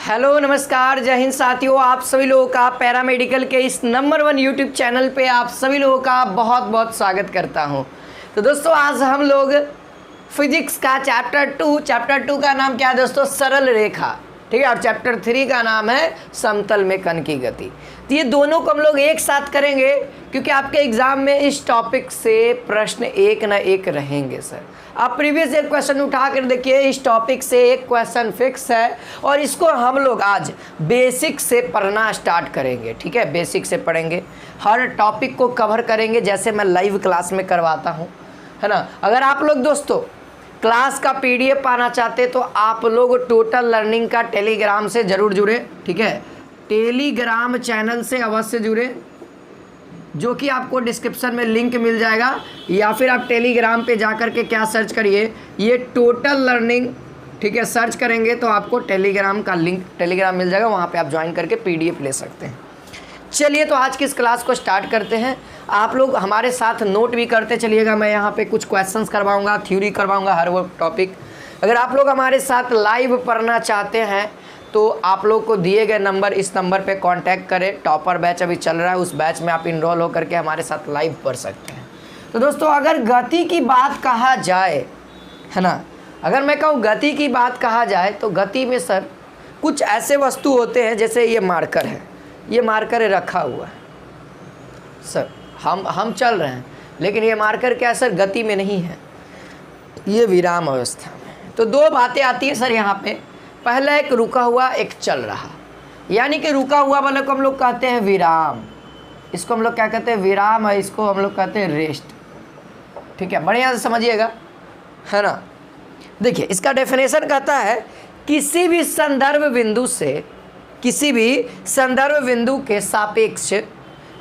Hello नमस्कार जय हिंद साथियों, आप सभी लोगों का पैरामेडिकल के इस नंबर 1 यूट्यूब चैनल पे आप सभी लोगों का बहुत बहुत स्वागत करता हूं। तो दोस्तों आज हम लोग फिजिक्स का चैप्टर 2 का नाम क्या है दोस्तों? सरल रेखा। ठीक है, और चैप्टर 3 का नाम है समतल में कण की गति। तो ये दोनों को हम लोग एक साथ करेंगे क्योंकि आपके एग्जाम में इस टॉपिक से प्रश्न एक ना एक रहेंगे सर। आप प्रीवियस ईयर क्वेश्चन उठा कर देखिए, इस टॉपिक से एक क्वेश्चन फिक्स है और इसको हम लोग आज बेसिक से पढ़ना स्टार्ट करेंगे। ठीक है, बेसिक से पढ़ेंगे, हर टॉपिक को कवर करेंगे जैसे मैं लाइव क्लास में करवाता हूँ, है ना। अगर आप लोग दोस्तों क्लास का पीडीएफ पाना चाहते तो आप लोग टोटल लर्निंग का टेलीग्राम से ज़रूर जुड़े। ठीक है, टेलीग्राम चैनल से अवश्य जुड़े, जो कि आपको डिस्क्रिप्शन में लिंक मिल जाएगा, या फिर आप टेलीग्राम पे जा कर के क्या सर्च करिए, ये टोटल लर्निंग। ठीक है, सर्च करेंगे तो आपको टेलीग्राम का लिंक टेलीग्राम मिल जाएगा, वहाँ पे आप ज्वाइन करके पीडीएफ ले सकते हैं। चलिए तो आज की इस क्लास को स्टार्ट करते हैं। आप लोग हमारे साथ नोट भी करते चलिएगा। मैं यहाँ पे कुछ क्वेश्चंस करवाऊँगा, थ्योरी करवाऊँगा, हर वो टॉपिक। अगर आप लोग हमारे साथ लाइव पढ़ना चाहते हैं तो आप लोग को दिए गए नंबर, इस नंबर पे कांटेक्ट करें। टॉपर बैच अभी चल रहा है, उस बैच में आप इनरोल होकर के हमारे साथ लाइव पढ़ सकते हैं। तो दोस्तों अगर गति की बात कहा जाए, है ना, अगर मैं कहूँ गति की बात कहा जाए तो गति में सर कुछ ऐसे वस्तु होते हैं, जैसे ये मार्कर है, ये मार्कर रखा हुआ है सर, हम चल रहे हैं, लेकिन ये मार्कर क्या है सर? गति में नहीं है, ये विराम अवस्था में। तो दो बातें आती हैं सर यहाँ पे। पहला एक रुका हुआ, एक चल रहा, यानी कि रुका हुआ वाले को हम लोग कहते हैं विराम, इसको हम लोग क्या कहते हैं? विराम, है इसको हम लोग कहते हैं रेस्ट। ठीक है, बढ़िया से समझिएगा, है ना। देखिए इसका डेफिनेशन कहता है किसी भी संदर्भ बिंदु से, किसी भी संदर्भ बिंदु के सापेक्ष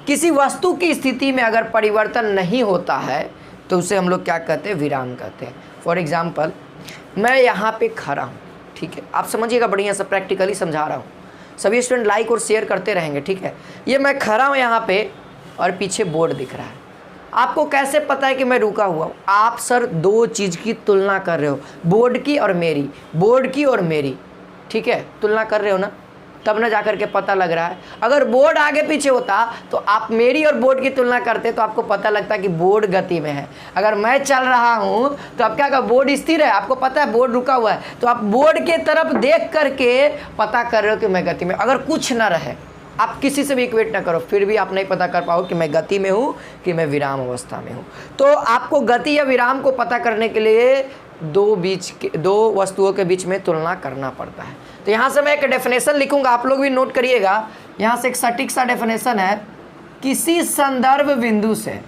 किसी वस्तु की स्थिति में अगर परिवर्तन नहीं होता है तो उसे हम लोग क्या कहते हैं? विराम कहते हैं। फॉर एग्जाम्पल मैं यहाँ पे खड़ा हूँ, ठीक है, आप समझिएगा, बढ़िया से प्रैक्टिकली समझा रहा हूँ। सभी स्टूडेंट लाइक और शेयर करते रहेंगे। ठीक है, ये मैं खड़ा हूँ यहाँ पे और पीछे बोर्ड दिख रहा है। आपको कैसे पता है कि मैं रुका हुआ हूँ? आप सर दो चीज़ की तुलना कर रहे हो, बोर्ड की और मेरी, बोर्ड की और मेरी। ठीक है, तुलना कर रहे हो ना, तब ना जाकर के पता लग रहा है। अगर बोर्ड आगे पीछे होता तो आप मेरी और बोर्ड की तुलना करते तो आपको पता लगता कि बोर्ड गति में है। अगर मैं चल रहा हूं तो आप क्या, बोर्ड स्थिर है, आपको पता है बोर्ड रुका हुआ है, तो आप बोर्ड के तरफ देख करके पता कर रहे हो कि मैं गति में। अगर कुछ ना रहे, आप किसी से भी इक्वेट ना करो, फिर भी आप नहीं पता कर पाओ कि मैं गति में हूँ कि मैं विराम अवस्था में हूँ। तो आपको गति या विराम को पता करने के लिए दो वस्तुओं के बीच में तुलना करना पड़ता है। तो यहाँ से मैं एक डेफिनेशन लिखूंगा, आप लोग भी नोट करिएगा। यहाँ से एक सटीक सा डेफिनेशन है, किसी संदर्भ बिंदु से,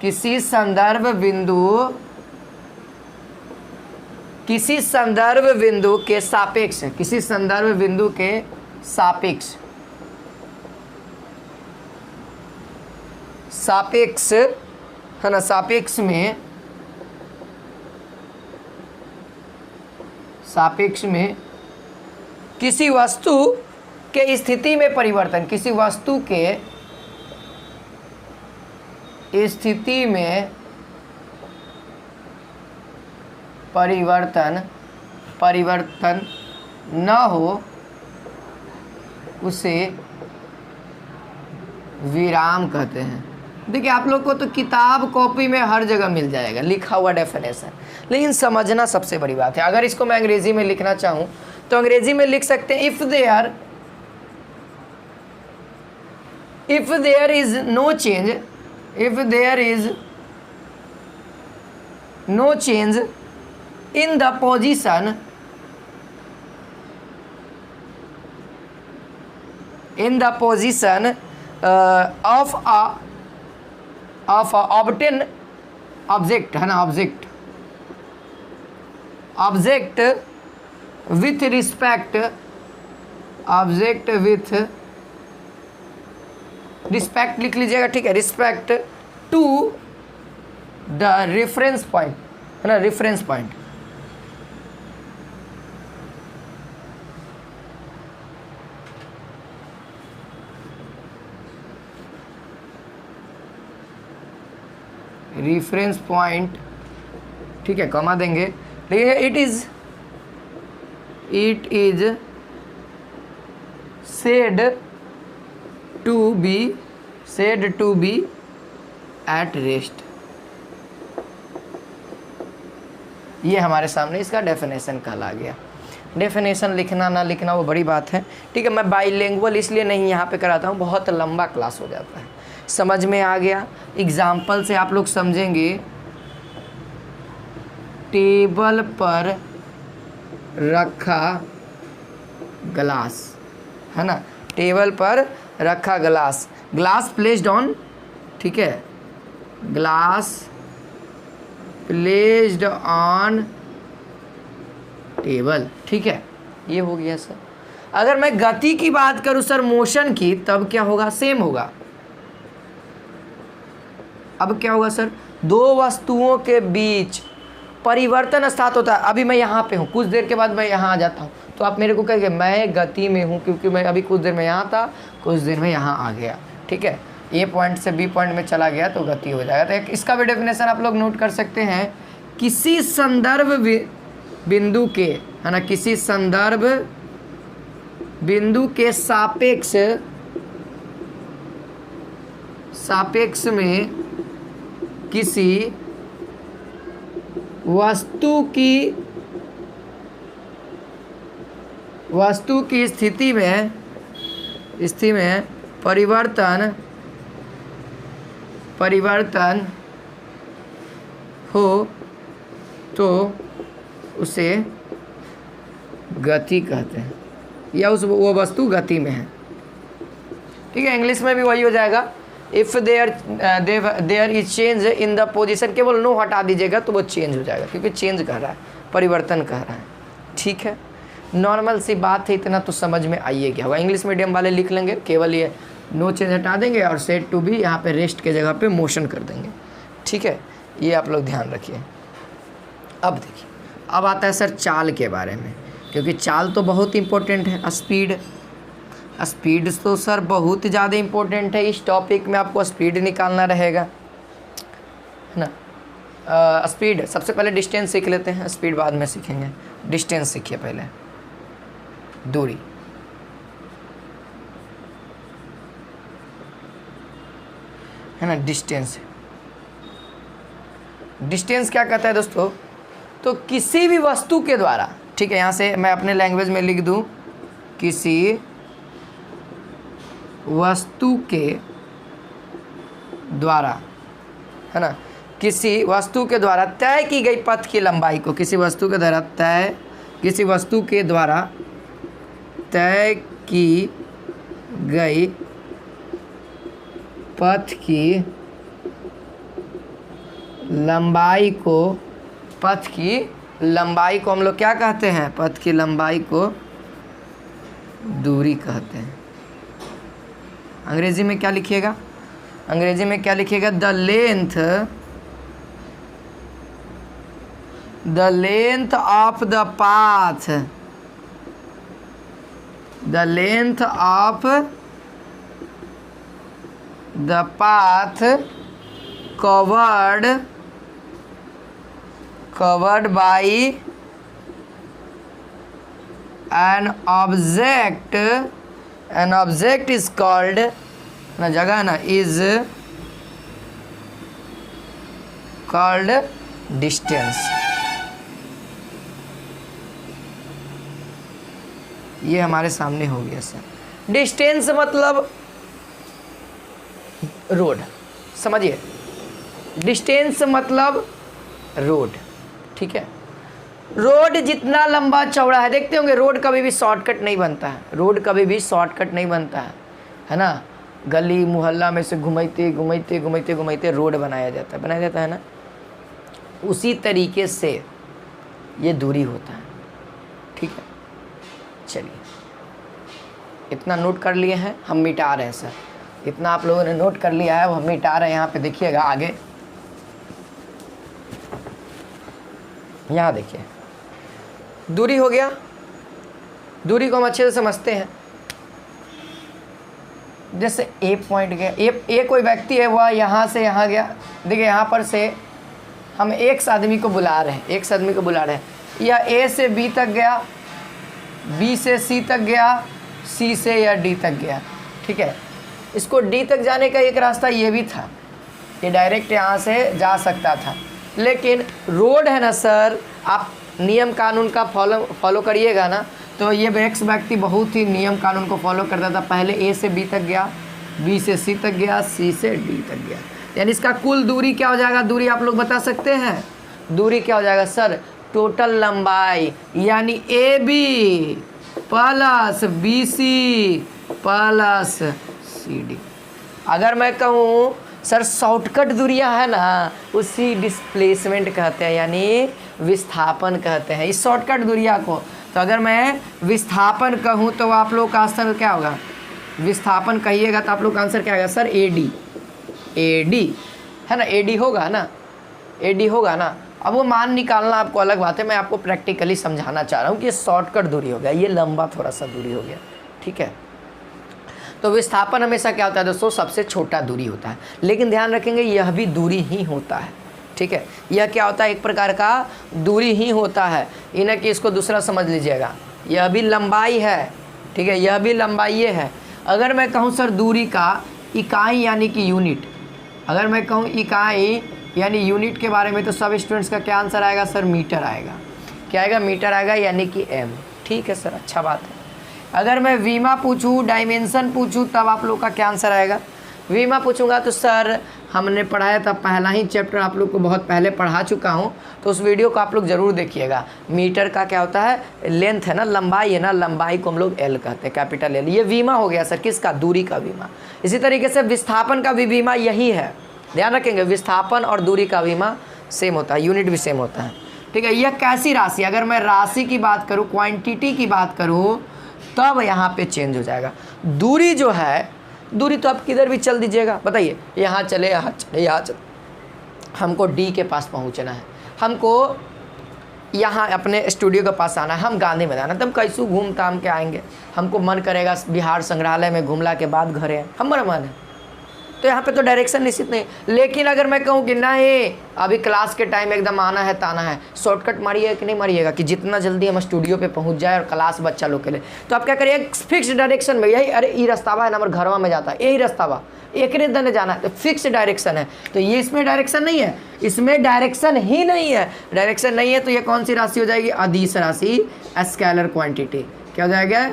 किसी संदर्भ बिंदु के सापेक्ष, किसी संदर्भ बिंदु के सापेक्ष, है ना, सापेक्ष में किसी वस्तु के स्थिति में परिवर्तन, किसी वस्तु के स्थिति में परिवर्तन न हो उसे विराम कहते हैं। देखिए आप लोग को तो किताब कॉपी में हर जगह मिल जाएगा लिखा हुआ डेफिनेशन, लेकिन समझना सबसे बड़ी बात है। अगर इसको मैं अंग्रेजी में लिखना चाहूँ तो अंग्रेजी में लिख सकते हैं, if there is no change in the position of obtain object, है ना, ऑब्जेक्ट विथ रिस्पेक्ट लिख लीजिएगा। ठीक है, respect to the reference point, है ना, रेफरेंस पॉइंट। रेफरेंस पॉइंट, ठीक है, कमा देंगे, लेकिन it is said to be at rest। ये हमारे सामने इसका डेफिनेशन कहला गया। डेफिनेशन लिखना ना लिखना वो बड़ी बात है, ठीक है। मैं बाईलिंगुअल इसलिए नहीं यहाँ पे कराता हूँ, बहुत लंबा क्लास हो जाता है। समझ में आ गया? एग्जाम्पल से आप लोग समझेंगे। टेबल पर रखा ग्लास, है ना, टेबल पर रखा ग्लास, ग्लास प्लेस्ड ऑन, ठीक है, ग्लास प्लेस्ड ऑन टेबल, ठीक है। ये हो गया सर। अगर मैं गति की बात करूं सर, मोशन की, तब क्या होगा? सेम होगा। अब क्या होगा सर? दो वस्तुओं के बीच परिवर्तन स्टार्ट होता है। अभी मैं यहाँ पे हूँ, कुछ देर के बाद मैं यहाँ आ जाता हूँ, तो आप मेरे को कहेंगे मैं गति में हूँ, क्योंकि मैं अभी कुछ देर में यहाँ था, कुछ देर में यहाँ आ गया, ठीक है। ए पॉइंट से बी पॉइंट में चला गया तो गति हो जाएगा। तो एक इसका भी डेफिनेशन आप लोग नोट कर सकते हैं। किसी संदर्भ बिंदु के, है ना, किसी संदर्भ बिंदु के सापेक्ष में किसी वस्तु की स्थिति में परिवर्तन हो तो उसे गति कहते हैं, या वो वस्तु गति में है, ठीक है। इंग्लिश में भी वही हो जाएगा। If there is change in the position, केवल नो हटा दीजिएगा तो वो चेंज हो जाएगा, क्योंकि चेंज कह रहा है, परिवर्तन कह रहा है, ठीक है। नॉर्मल सी बात है, इतना तो समझ में आइए क्या होगा। इंग्लिश मीडियम वाले लिख लेंगे, केवल ये नो चेंज हटा देंगे और सेड टू बी यहाँ पे रेस्ट के जगह पे मोशन कर देंगे, ठीक है। ये आप लोग ध्यान रखिए। अब देखिए, अब आता है सर चाल के बारे में, क्योंकि चाल तो बहुत इंपॉर्टेंट है। स्पीड तो सर बहुत ज़्यादा इंपॉर्टेंट है। इस टॉपिक में आपको स्पीड निकालना रहेगा, है ना। स्पीड सबसे पहले डिस्टेंस सीख लेते हैं, स्पीड बाद में सीखेंगे। डिस्टेंस सीखिए पहले, दूरी। है ना, डिस्टेंस क्या कहता है दोस्तों? तो किसी भी वस्तु के द्वारा, ठीक है, यहाँ से मैं अपने लैंग्वेज में लिख दूँ, किसी वस्तु के द्वारा, है ना, किसी वस्तु के द्वारा तय की गई पथ की लंबाई को, किसी वस्तु के द्वारा तय की गई पथ की लंबाई को हम लोग क्या कहते हैं? पथ की लंबाई को दूरी कहते हैं। अंग्रेजी में क्या लिखिएगा? The length of the path, covered by an object is called, ना जगह ना, is called distance। ये हमारे सामने हो गया सर। डिस्टेंस मतलब रोड, समझिए, डिस्टेंस मतलब रोड, ठीक है। रोड जितना लंबा चौड़ा है, देखते होंगे रोड कभी भी शॉर्टकट नहीं बनता है, है ना। गली मोहल्ला में से घुमाते रोड बनाया जाता है ना। उसी तरीके से ये दूरी होता है, ठीक है। चलिए, इतना नोट कर लिए हैं, हम मिटा रहे हैं सर। इतना आप लोगों ने नोट कर लिया है, वो हम मिटा रहे हैं। यहाँ पे देखिएगा आगे, यहाँ देखिए, दूरी हो गया। दूरी को हम अच्छे से समझते हैं। जैसे ए पॉइंट गया, ए कोई व्यक्ति है, वह यहाँ से यहाँ गया। देखिए यहाँ पर से हम एक आदमी को बुला रहे हैं, या ए से बी तक गया, बी से सी तक गया, सी से यह डी तक गया, ठीक है। इसको डी तक जाने का एक रास्ता ये भी था, ये डायरेक्ट यहाँ से जा सकता था, लेकिन रोड है ना सर, आप नियम कानून का फॉलो करिएगा ना, तो ये एक्स व्यक्ति बहुत ही नियम कानून को फॉलो करता था। पहले ए से बी तक गया, बी से सी तक गया, सी से डी तक गया, यानी इसका कुल दूरी क्या हो जाएगा? दूरी आप लोग बता सकते हैं? दूरी क्या हो जाएगा सर? टोटल लंबाई, यानी A B plus B C plus C D. अगर मैं कहूँ सर शॉर्टकट दूरियां है ना, उसी डिस्प्लेसमेंट कहते हैं, यानी विस्थापन कहते हैं इस शॉर्टकट दूरिया को। तो अगर मैं विस्थापन कहूँ तो आप लोग का आंसर क्या होगा? विस्थापन कहिएगा तो आप लोग का आंसर क्या आएगा sir? A D, A D है ना, ए डी होगा ना, ए डी होगा ना। अब वो मान निकालना आपको अलग बात है, मैं आपको प्रैक्टिकली समझाना चाह रहा हूँ कि ये शॉर्टकट दूरी हो गया, ये लंबा थोड़ा सा दूरी हो गया, ठीक है। तो विस्थापन हमेशा क्या होता है दोस्तों? सबसे छोटा दूरी होता है, लेकिन ध्यान रखेंगे यह भी दूरी ही होता है, ठीक है। यह क्या होता है? एक प्रकार का दूरी ही होता है, इन्हें कि इसको दूसरा समझ लीजिएगा, यह भी लंबाई है, ठीक है, यह भी लंबाई है। अगर मैं कहूँ सर दूरी का इकाई यानी कि यूनिट, अगर मैं कहूँ इकाई यानी यूनिट के बारे में, तो सब स्टूडेंट्स का क्या आंसर आएगा सर? मीटर आएगा। क्या आएगा? मीटर आएगा, यानी कि एम, ठीक है सर, अच्छा बात है। अगर मैं वीमा पूछूं, डायमेंशन पूछूं, तब आप लोग का क्या आंसर आएगा? वीमा पूछूंगा तो सर हमने पढ़ाया था, पहला ही चैप्टर आप लोग को बहुत पहले पढ़ा चुका हूं, तो उस वीडियो को आप लोग ज़रूर देखिएगा। मीटर का क्या होता है? लेंथ है ना, लंबाई है ना, लंबाई को हम लोग एल कहते हैं, कैपिटल एल। ये वीमा हो गया सर, किसका? दूरी का वीमा। इसी तरीके से विस्थापन का भी वीमा यही है, ध्यान रखेंगे, विस्थापन और दूरी का वीमा सेम होता है, यूनिट भी सेम होता है, ठीक है। यह कैसी राशि? अगर मैं राशि की बात करूँ, क्वांटिटी की बात करूँ, तब यहाँ पे चेंज हो जाएगा। दूरी जो है, दूरी तो आप किधर भी चल दीजिएगा, बताइए, यहाँ चले, यहाँ चले, यहाँ चले, हमको डी के पास पहुँचना है, हमको यहाँ अपने स्टूडियो के पास आना है, हम गांधी मैदान है, तब कैसे घूम ताम के आएंगे? हमको मन करेगा बिहार संग्रहालय में घूमला के बाद घरे हैं, हमारा मन है, तो यहाँ पे तो डायरेक्शन निश्चित नहीं। लेकिन अगर मैं कहूँ कि नहीं अभी क्लास के टाइम एकदम आना है ताना है, शॉर्टकट मारिएगा कि नहीं मारिएगा कि जितना जल्दी हम स्टूडियो पे पहुँच जाए और क्लास बच्चा लोग के लिए, तो आप क्या करिए? फिक्स डायरेक्शन में, यही अरे ये रास्तावा है ना, हमारे घरवा में जाता है, यही रास्तावा एक दने जाना है, तो फिक्स डायरेक्शन है। तो ये इसमें डायरेक्शन नहीं है, इसमें डायरेक्शन ही नहीं है, डायरेक्शन नहीं है, तो ये कौन सी राशि हो जाएगी? अदिश राशि, स्केलर क्वांटिटी। क्या हो जाएगा?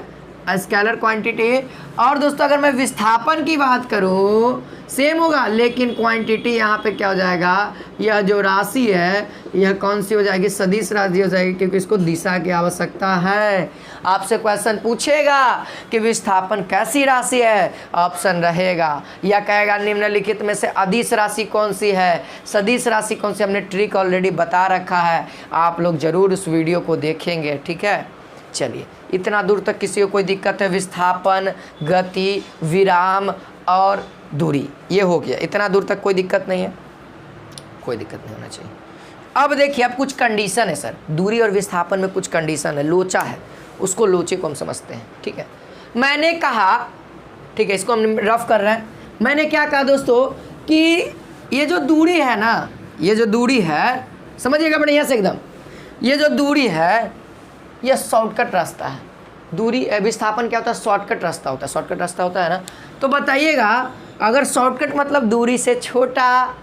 Scalar quantity. और दोस्तों अगर मैं विस्थापन की बात करूँ, सेम होगा, लेकिन क्वांटिटी यहाँ पे क्या हो जाएगा? यह जो राशि है यह कौन सी हो जाएगी? सदिश राशि हो जाएगी, क्योंकि इसको दिशा की आवश्यकता है। आपसे क्वेश्चन पूछेगा कि विस्थापन कैसी राशि है, ऑप्शन रहेगा, या कहेगा निम्नलिखित में से अदिश राशि कौन सी है, सदिश राशि कौन सी। हमने ट्रिक ऑलरेडी बता रखा है, आप लोग ज़रूर उस वीडियो को देखेंगे, ठीक है। चलिए, इतना दूर तक किसी को कोई दिक्कत है? विस्थापन, गति, विराम और दूरी, ये हो गया। इतना दूर तक कोई दिक्कत नहीं है, कोई दिक्कत नहीं होना चाहिए। अब देखिए, अब कुछ कंडीशन है सर, दूरी और विस्थापन में कुछ कंडीशन है, लोचा है, उसको लोचे को हम समझते हैं, ठीक है। मैंने कहा, ठीक है, इसको हम रफ कर रहे हैं। मैंने क्या कहा दोस्तों कि ये जो दूरी है ना, ये जो दूरी है, समझिएगा बढ़िया से एकदम, ये जो दूरी है यह शॉर्टकट रास्ता है। दूरी विस्थापन क्या होता है? शॉर्टकट रास्ता होता है, शॉर्टकट रास्ता होता है ना। तो बताइएगा, अगर शॉर्टकट मतलब दूरी से छोटा,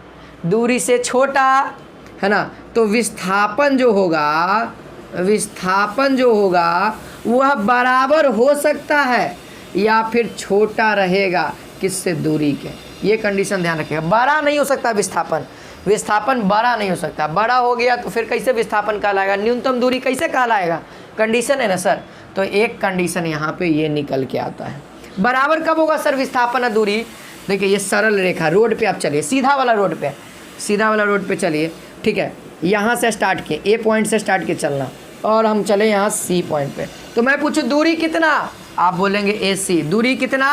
दूरी से छोटा है ना, तो विस्थापन जो होगा, विस्थापन जो होगा वह बराबर हो सकता है या फिर छोटा रहेगा किससे? दूरी के। ये कंडीशन ध्यान रखिएगा, बड़ा नहीं हो सकता विस्थापन, विस्थापन बड़ा नहीं हो सकता। बड़ा हो गया तो फिर कैसे विस्थापन कहलाएगा? न्यूनतम दूरी कैसे कहलाएगा? कंडीशन है ना सर। तो एक कंडीशन यहाँ पे ये निकल के आता है। बराबर कब होगा सर विस्थापन और दूरी? देखिए, ये सरल रेखा, रोड पे आप चलिए, सीधा वाला रोड पे, सीधा वाला रोड पे चलिए, ठीक है। यहाँ से स्टार्ट किए, ए पॉइंट से स्टार्ट किए चलना, और हम चले यहाँ सी पॉइंट पे। तो मैं पूछूँ दूरी कितना, आप बोलेंगे ए सी। दूरी कितना?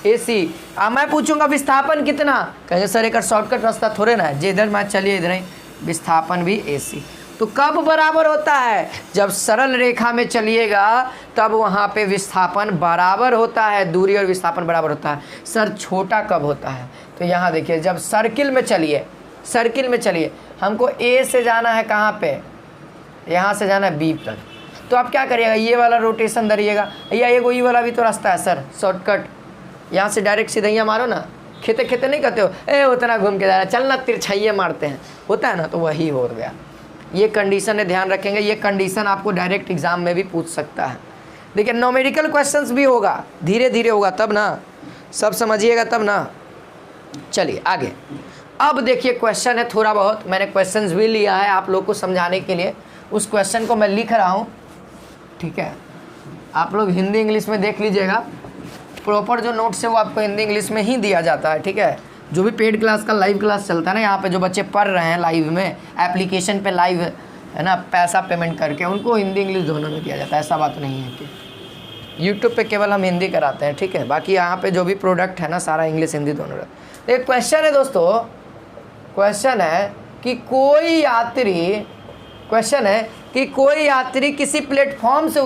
ए सी। अब मैं पूछूंगा विस्थापन कितना, कहेंगे सर एक शॉर्टकट रास्ता थोड़े ना है, जिधर मैं चलिए इधर ही, विस्थापन भी ए सी। तो कब बराबर होता है? जब सरल रेखा में चलिएगा तब वहाँ पे विस्थापन बराबर होता है, दूरी और विस्थापन बराबर होता है। सर छोटा कब होता है? तो यहाँ देखिए, जब सर्किल में चलिए, सर्किल में चलिए, हमको ए से जाना है कहाँ पे? यहाँ से जाना है बी तक, तो आप क्या करिएगा, ये वाला रोटेशन धरिएगा, या ये वाला भी तो रास्ता है सर शॉर्टकट, यहाँ से डायरेक्ट सीधैया मारो ना, खेते खेते नहीं कहते हो ए उतना घूम के जा रहा है, चल ना तिरछाइये मारते हैं, होता है ना, तो वही हो गया। ये कंडीशन है, ध्यान रखेंगे, ये कंडीशन आपको डायरेक्ट एग्जाम में भी पूछ सकता है। देखिए न्यूमेरिकल क्वेश्चंस भी होगा, धीरे धीरे होगा तब ना, सब समझिएगा तब ना। चलिए आगे, अब देखिए क्वेश्चन है थोड़ा बहुत, मैंने क्वेश्चंस भी लिया है आप लोग को समझाने के लिए, उस क्वेश्चन को मैं लिख रहा हूँ, ठीक है। आप लोग हिंदी इंग्लिश में देख लीजिएगा, प्रॉपर जो नोट्स है वो आपको हिंदी इंग्लिश में ही दिया जाता है, ठीक है। जो भी पेड क्लास का लाइव क्लास चलता है ना, यहाँ पे जो बच्चे पढ़ रहे हैं लाइव में, एप्लीकेशन पे लाइव है ना, पैसा पेमेंट करके, उनको हिंदी इंग्लिश दोनों में दिया जाता है, ऐसा बात नहीं है कि यूट्यूब पे केवल हम हिंदी कराते हैं, ठीक है। बाकी यहाँ पे जो भी प्रोडक्ट है ना, सारा इंग्लिश हिंदी दोनों रहता है। एक क्वेश्चन है दोस्तों, क्वेश्चन है कि कोई यात्री किसी प्लेटफॉर्म से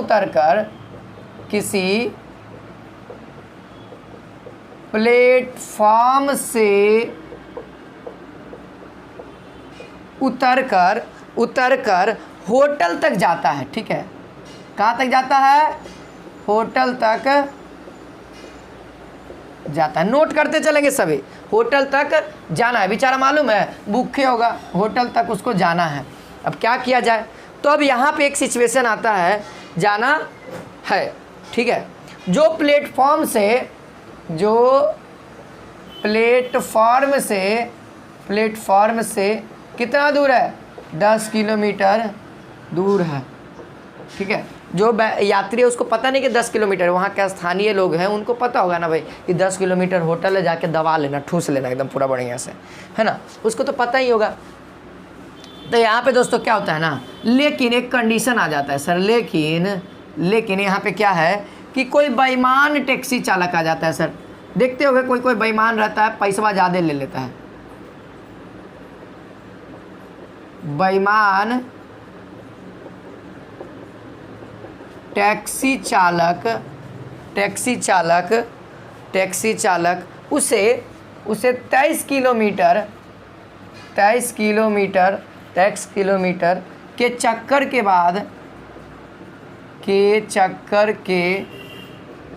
उतरकर उतरकर होटल तक जाता है, ठीक है। कहाँ तक जाता है, होटल तक जाता है, नोट करते चलेंगे सभी, होटल तक जाना है, बेचारा मालूम है भूखे होगा, होटल तक उसको जाना है। अब क्या किया जाए, तो अब यहाँ पे एक सिचुएशन आता है, जाना है, ठीक है। जो प्लेटफॉर्म से कितना दूर है, 10 किलोमीटर दूर है, ठीक है। जो यात्री है उसको पता नहीं कि 10 किलोमीटर, वहाँ के स्थानीय लोग हैं उनको पता होगा ना भाई कि 10 किलोमीटर होटल है, जाके दबा लेना, ठूस लेना एकदम पूरा बढ़िया से, है ना, उसको तो पता ही होगा। तो यहाँ पे दोस्तों क्या होता है ना, लेकिन एक कंडीशन आ जाता है सर, लेकिन यहाँ पे क्या है कि कोई बेईमान टैक्सी चालक आ जाता है सर, देखते होंगे कोई बेईमान रहता है, पैसा ज़्यादा ले लेता है, बेईमान टैक्सी चालक उसे 23 किलोमीटर के चक्कर के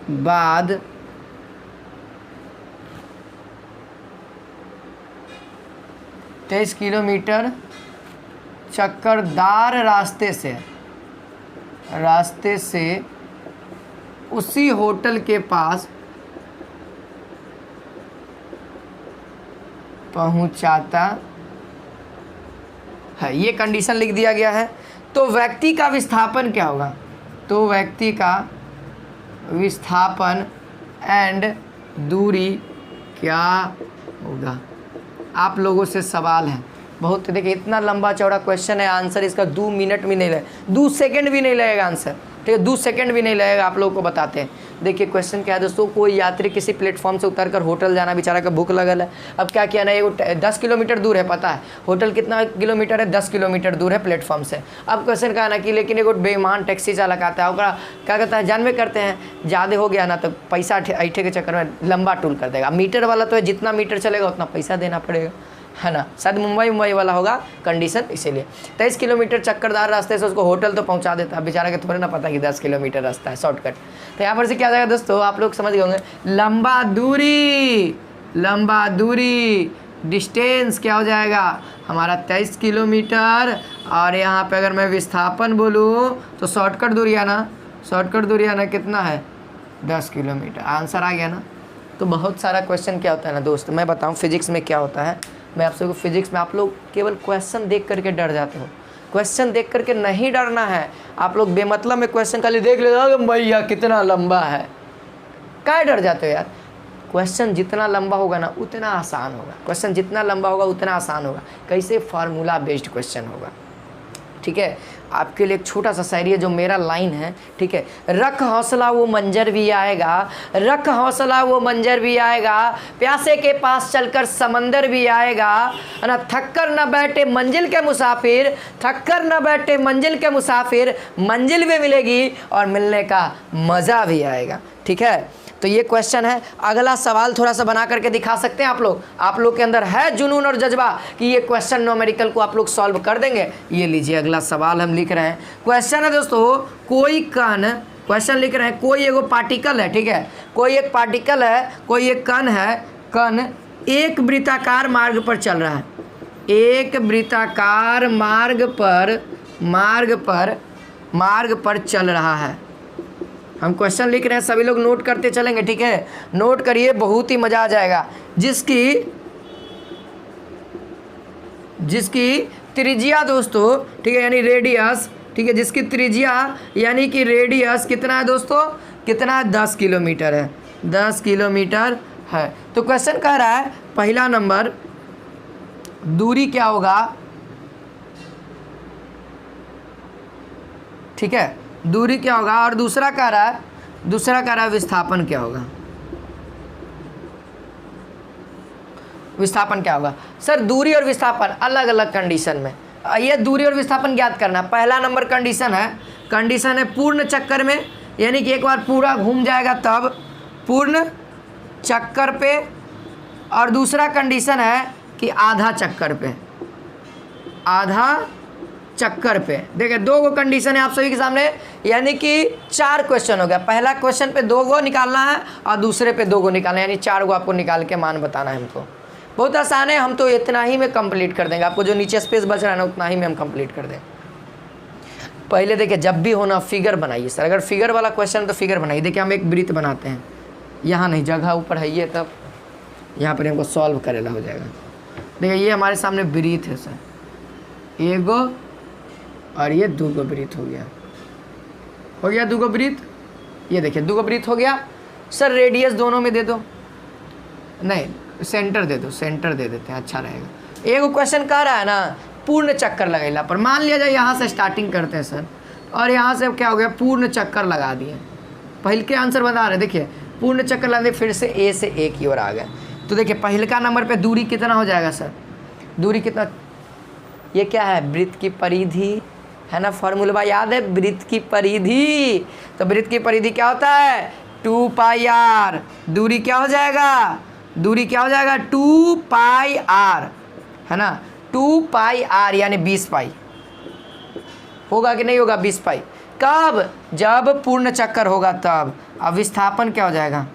बाद 23 किलोमीटर चक्करदार रास्ते से उसी होटल के पास पहुंचाता है, ये कंडीशन लिख दिया गया है। तो व्यक्ति का विस्थापन क्या होगा, तो व्यक्ति का विस्थापन एंड दूरी क्या होगा। आप लोगों से सवाल है बहुत, देखिए इतना लंबा चौड़ा क्वेश्चन है, आंसर इसका 2 मिनट भी नहीं लगेगा, 2 सेकंड भी नहीं लगेगा आंसर, ठीक है, 2 सेकंड भी नहीं लगेगा। आप लोगों को बताते हैं, देखिए क्वेश्चन क्या है दोस्तों, कोई यात्री किसी प्लेटफॉर्म से उतरकर होटल जाना, बेचारा का भूख लगल है। अब क्या किया ना, ये 10 किलोमीटर दूर है, पता है होटल कितना किलोमीटर है, 10 किलोमीटर दूर है प्लेटफॉर्म से। अब क्वेश्चन का है ना कि लेकिन एक बेईमान टैक्सी चालक आता है, ओकरा क्या कहता है, जानबे करते हैं ज़्यादा हो गया ना तो पैसा ऐठे के चक्कर में लंबा टूल कर देगा। मीटर वाला तो है, जितना मीटर चलेगा उतना पैसा देना पड़ेगा, है ना, शायद मुंबई वाला होगा कंडीशन, इसीलिए 23 किलोमीटर चक्करदार रास्ते से उसको होटल तो पहुंचा देता है, बेचारा के थोड़े ना पता कि 10 किलोमीटर रास्ता है शॉर्टकट। तो यहाँ पर से क्या जाएगा दोस्तों, आप लोग समझ गए होंगे, लंबा दूरी डिस्टेंस क्या हो जाएगा हमारा 23 किलोमीटर, और यहाँ पे अगर मैं विस्थापन बोलूँ तो शॉर्टकट दूरी आना कितना है, 10 किलोमीटर। आंसर आ गया ना। तो बहुत सारा क्वेश्चन क्या होता है ना दोस्त, मैं बताऊँ फिजिक्स में क्या होता है, मैं आप सबको फिजिक्स में, आप लोग केवल क्वेश्चन देख करके डर जाते हो, क्वेश्चन देख करके नहीं डरना है। आप लोग बेमतलब में क्वेश्चन खाली देख लेते भैया कितना लंबा है, क्या डर जाते हो यार। क्वेश्चन जितना लंबा होगा ना उतना आसान होगा, कैसे, फार्मूला बेस्ड क्वेश्चन होगा, ठीक है। आपके लिए एक छोटा सा शायरी है जो मेरा लाइन है, ठीक है। रख हौसला वो मंजर भी आएगा, प्यासे के पास चलकर समंदर भी आएगा, है ना। थक कर न बैठे मंजिल के मुसाफिर, मंजिल भी मिलेगी और मिलने का मज़ा भी आएगा, ठीक है। तो ये क्वेश्चन है। अगला सवाल थोड़ा सा बना करके दिखा सकते हैं आप लोग के अंदर है जुनून और जज्बा कि ये क्वेश्चन न्यूमेरिकल को आप लोग सॉल्व कर देंगे। ये लीजिए अगला सवाल हम लिख रहे हैं। क्वेश्चन है दोस्तों, कोई कण, क्वेश्चन लिख रहे हैं, कोई एगो पार्टिकल है, ठीक है, कोई एक पार्टिकल है, कोई एक कण है, कण एक वृत्ताकार मार्ग पर चल रहा है, एक वृत्ताकार मार्ग पर चल रहा है। हम क्वेश्चन लिख रहे हैं, सभी लोग नोट करते चलेंगे, ठीक है, नोट करिए, बहुत ही मज़ा आ जाएगा। जिसकी त्रिज्या दोस्तों, ठीक है, यानी रेडियस, ठीक है, जिसकी त्रिज्या यानी कि रेडियस कितना है दोस्तों, कितना है, 10 किलोमीटर है, 10 किलोमीटर है। तो क्वेश्चन कह रहा है पहला नंबर दूरी क्या होगा, ठीक है, दूरी क्या होगा, और दूसरा कह रहा है विस्थापन क्या होगा, विस्थापन क्या होगा। सर दूरी और विस्थापन अलग अलग कंडीशन में, ये दूरी और विस्थापन ज्ञात करना। पहला नंबर कंडीशन है पूर्ण चक्कर में, यानी कि एक बार पूरा घूम जाएगा तब पूर्ण चक्कर पे, और दूसरा कंडीशन है कि आधा चक्कर पे, आधा चक्कर पे। देखिए 2 गो कंडीशन है आप सभी के सामने, यानी कि 4 क्वेश्चन हो गया। पहला क्वेश्चन पे 2 गो निकालना है और दूसरे पे 2 गो निकालना है, यानी 4 गो आपको निकाल के मान बताना है हमको। बहुत आसान है, हम तो इतना ही में कंप्लीट कर देंगे, आपको जो नीचे स्पेस बच रहा है ना उतना ही में हम कंप्लीट कर देंगे। पहले देखिए जब भी होना फिगर बनाइए सर, अगर फिगर वाला क्वेश्चन तो फिगर बनाइए। देखिए हम एक वृत्त बनाते हैं, यहाँ नहीं, जगह ऊपर है ये, तब यहाँ पर हमको सॉल्व करेला हो जाएगा। देखिए ये हमारे सामने वृत्त है सर, एगो और ये 2 गो वृत्त हो गया 2 गो वृत्त, ये देखिए 2 गो वृत्त हो गया। सर रेडियस दोनों में दे दो, नहीं सेंटर दे दो, सेंटर दे देते हैं, अच्छा रहेगा। एगो क्वेश्चन कह रहा है ना पूर्ण चक्कर लगेला पर, मान लिया जाए यहाँ से स्टार्टिंग करते हैं सर, और यहाँ से क्या हो गया, पूर्ण चक्कर लगा दिए। पहले के आंसर बता रहे, देखिए पूर्ण चक्कर लगा दिए, फिर से ए से ए की ओर आ गए। तो देखिए पहले का नंबर पे दूरी कितना हो जाएगा सर, दूरी कितना, ये क्या है, वृत्त की परिधि है ना, फॉर्मूला याद है, वृत्त की परिधि। तो वृत्त की परिधि क्या होता है, 2 पाई r। दूरी क्या हो जाएगा, दूरी क्या हो जाएगा, 2 पाई r, है ना, 2 पाई r यानी 20 पाई होगा कि नहीं होगा, 20 पाई। कब, जब पूर्ण चक्कर होगा तब। अब विस्थापन क्या हो जाएगा,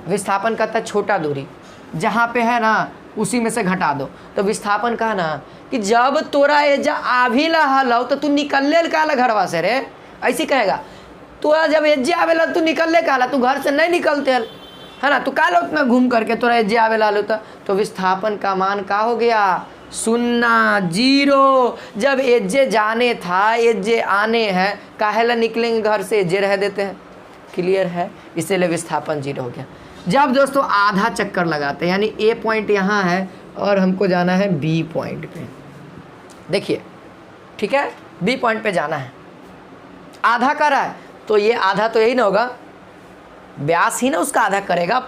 विस्थापन कहता है छोटा दूरी, जहाँ पे है ना उसी में से घटा दो। तो विस्थापन कहा ना कि जब तोरा एजा आभी ला हलो तो तू निकलले काला घरवा से रे, ऐसी कहेगा। तोरा जब एजे आवेला तू निकलले काला, तू घर से नहीं निकलते है ना, तू काला उतना घूम करके तोरा एजे आवेला लो। तो विस्थापन का मान का हो गया, 0 0। जब एजे जाने था एजे आने हैं, काहेला निकलेंगे घर से, एजे रह देते हैं, क्लियर है, इसीलिए विस्थापन 0 हो गया। जब दोस्तों आधा चक्कर लगाते हैं, यानी ए पॉइंट यहाँ है और हमको जाना है बी पॉइंट पे, देखिए ठीक है, बी पॉइंट पे जाना है, आधा कर रहा है, तो ये आधा तो यही ना होगा, व्यास ही ना उसका आधा करेगा।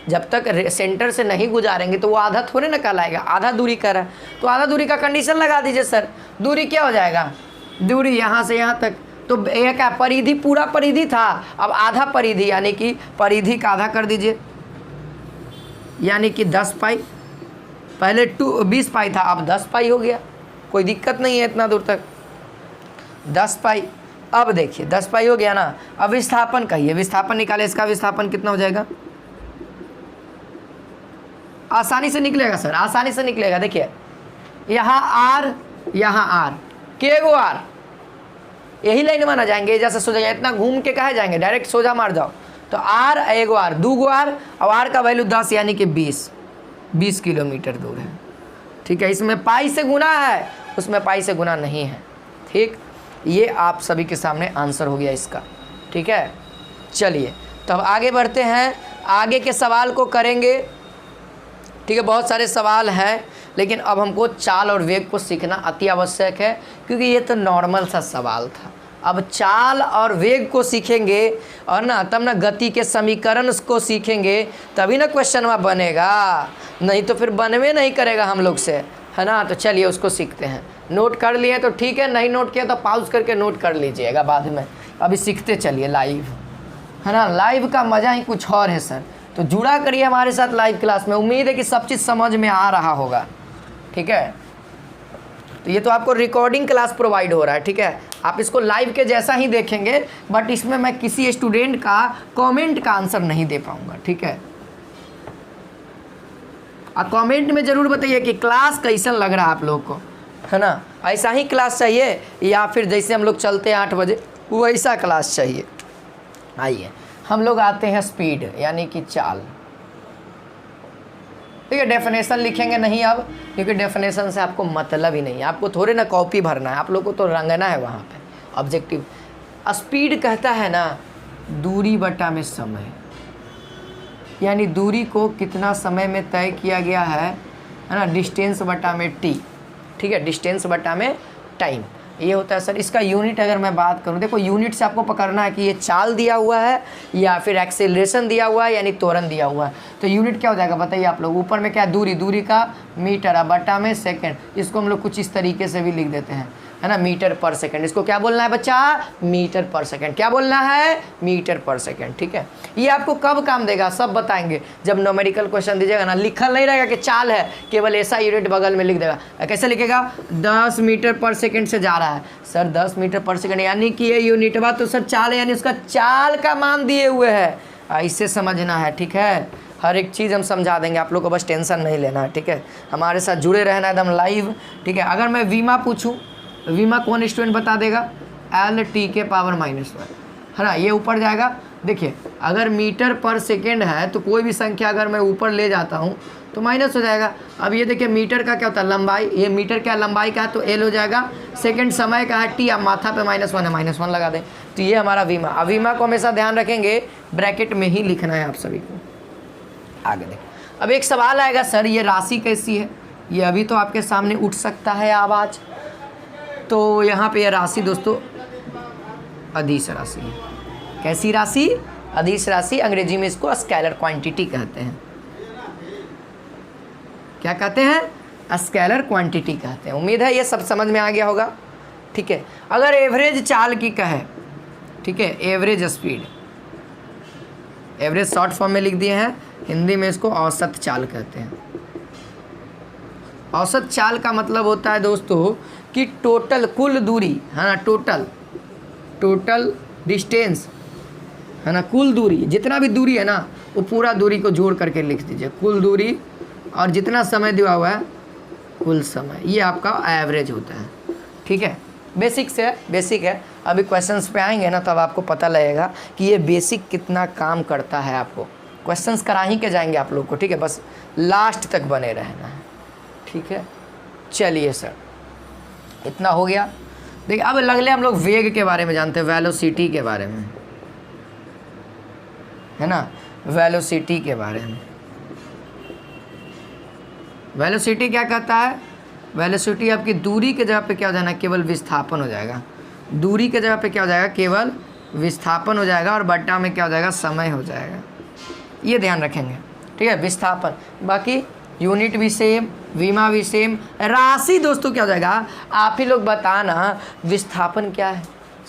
जब तक सेंटर से नहीं गुजारेंगे तो वो आधा थोड़े ना कहलाएगा, आधा दूरी कर रहा है। तो आधा दूरी का कंडीशन लगा दीजिए सर, दूरी क्या हो जाएगा, दूरी यहाँ से यहाँ तक, तो ये क्या परिधि, पूरा परिधि था, अब आधा परिधि, यानी कि परिधि का आधा कर दीजिए, यानी कि 10 पाई। पहले 20 पाई था, अब 10 पाई हो गया, कोई दिक्कत नहीं है इतना दूर तक, 10 पाई। अब देखिए 10 पाई हो गया ना, अब विस्थापन कहिए, विस्थापन निकाले, इसका विस्थापन कितना हो जाएगा, आसानी से निकलेगा सर, आसानी से निकलेगा। देखिए यहाँ आर, यहाँ आर, के गो आर, यही लाइन माना जाएंगे, जैसे सोचा जाए, इतना घूम के कहे जाएंगे, डायरेक्ट सोजा मार जाओ। तो आर एगो आर, 2 गो आर, और आर का वैल्यू 10 यानी कि 20 किलोमीटर दूर है, ठीक है। इसमें पाई से गुना है, उसमें पाई से गुना नहीं है, ठीक। ये आप सभी के सामने आंसर हो गया इसका, ठीक है। चलिए तब आगे बढ़ते हैं, आगे के सवाल को करेंगे, ठीक है। बहुत सारे सवाल हैं, लेकिन अब हमको चाल और वेग को सीखना अति आवश्यक है, क्योंकि ये तो नॉर्मल सा सवाल था। अब चाल और वेग को सीखेंगे और ना तब ना गति के समीकरण को सीखेंगे, तभी ना क्वेश्चन में बनेगा, नहीं तो फिर बनवे नहीं करेगा हम लोग से, है ना। तो चलिए उसको सीखते हैं। नोट कर लिए तो ठीक है, नहीं नोट किया तो पॉज करके नोट कर लीजिएगा बाद में, अभी सीखते चलिए लाइव, है ना। लाइव का मज़ा ही कुछ और है सर। तो जुड़ा करिए हमारे साथ लाइव क्लास में। उम्मीद है कि सब चीज़ समझ में आ रहा होगा, ठीक है। तो ये तो आपको रिकॉर्डिंग क्लास प्रोवाइड हो रहा है, ठीक है। आप इसको लाइव के जैसा ही देखेंगे, बट इसमें मैं किसी स्टूडेंट का कमेंट का आंसर नहीं दे पाऊंगा, ठीक है। आप कमेंट में ज़रूर बताइए कि क्लास कैसा लग रहा है आप लोग को, है ना। ऐसा ही क्लास चाहिए या फिर जैसे हम लोग चलते हैं 8 बजे वैसा क्लास चाहिए। आइए हम लोग आते हैं स्पीड यानी कि चाल, ठीक है। डेफिनेशन लिखेंगे नहीं अब, क्योंकि डेफिनेशन से आपको मतलब ही नहीं है। आपको थोड़े ना कॉपी भरना है, आप लोग को तो रंगना है वहाँ पे ऑब्जेक्टिव। स्पीड कहता है ना दूरी बटा में समय, यानी दूरी को कितना समय में तय किया गया है ना। डिस्टेंस बटा में टी, ठीक है। डिस्टेंस बटा में टाइम, ये होता है सर। इसका यूनिट अगर मैं बात करूं, देखो यूनिट से आपको पकड़ना है कि ये चाल दिया हुआ है या फिर एक्सेलरेशन दिया हुआ है यानी त्वरण दिया हुआ है। तो यूनिट क्या हो जाएगा बताइए आप लोग। ऊपर में क्या है दूरी, दूरी का मीटर, बटा में सेकंड। इसको हम लोग कुछ इस तरीके से भी लिख देते हैं, है ना, मीटर पर सेकंड। इसको क्या बोलना है बच्चा, मीटर पर सेकंड। क्या बोलना है, मीटर पर सेकंड, ठीक है। ये आपको कब काम देगा सब बताएंगे जब न्यूमेरिकल क्वेश्चन दीजिएगा ना। लिखल नहीं रहेगा कि चाल है, केवल ऐसा यूनिट बगल में लिख देगा। कैसे लिखेगा, 10 मीटर पर सेकंड से जा रहा है सर, 10 मीटर पर सेकंड यानी कि ये यूनिट बात तो सर चाल है, यानी उसका चाल का मान दिए हुए है। ऐसे समझना है, ठीक है। हर एक चीज़ हम समझा देंगे आप लोग को, बस टेंशन नहीं लेना है, ठीक है। हमारे साथ जुड़े रहना एकदम लाइव, ठीक है। अगर मैं वीमा पूछूं, वीमा कौन स्टूडेंट बता देगा, LT के पावर -1, है ना। ये ऊपर जाएगा। देखिए अगर मीटर पर सेकेंड है तो कोई भी संख्या अगर मैं ऊपर ले जाता हूँ तो माइनस हो जाएगा। अब ये देखिए मीटर का क्या होता है, लंबाई। ये मीटर क्या लंबाई का है तो L हो जाएगा। सेकेंड समय का है T, अब माथा पे -1 है, -1 लगा दें। तो ये हमारा वीमा। अब वीमा को हमेशा ध्यान रखेंगे ब्रैकेट में ही लिखना है आप सभी को। आगे देखें, अब एक सवाल आएगा सर ये राशि कैसी है। ये अभी तो आपके सामने उठ सकता है आवाज़। तो यहाँ पे ये राशि दोस्तों अदिश राशि है। कैसी राशि, अदिश राशि। अंग्रेजी में इसको स्केलर क्वांटिटी कहते हैं। क्या कहते हैं, स्केलर क्वांटिटी कहते हैं। उम्मीद है ये सब समझ में आ गया होगा, ठीक है। अगर एवरेज चाल की कहे, ठीक है, average speed, average short form में लिख दिए हैं, हिंदी में इसको औसत चाल कहते हैं। औसत चाल का मतलब होता है दोस्तों कि टोटल कुल दूरी, है ना, टोटल डिस्टेंस, है ना, कुल दूरी, जितना भी दूरी है ना वो पूरा दूरी को जोड़ करके लिख दीजिए, कुल दूरी, और जितना समय दिया हुआ है कुल समय। ये आपका एवरेज होता है, ठीक है। बेसिक से बेसिक है। अभी क्वेश्चंस पे आएंगे ना तब आपको पता लगेगा कि ये बेसिक कितना काम करता है। आपको क्वेश्चंस करा ही के जाएंगे आप लोग को, ठीक है। बस लास्ट तक बने रहना है, ठीक है। चलिए सर इतना हो गया। देखिए अब अगले हम लोग वेग के बारे में जानते हैं, वेलोसिटी के बारे में, है ना, वेलोसिटी के बारे में। वेलोसिटी क्या कहता है, वेलोसिटी आपकी दूरी के जगह पे क्या हो जाना, केवल विस्थापन हो जाएगा। दूरी के जगह पे क्या हो जाएगा, केवल विस्थापन हो जाएगा, और बट्टा में क्या हो जाएगा, समय हो जाएगा। ये ध्यान रखेंगे, ठीक है। विस्थापन, बाकी यूनिट भी सेम, वीमा भी सेम। राशि दोस्तों क्या हो जाएगा, आप ही लोग बताना। विस्थापन क्या है,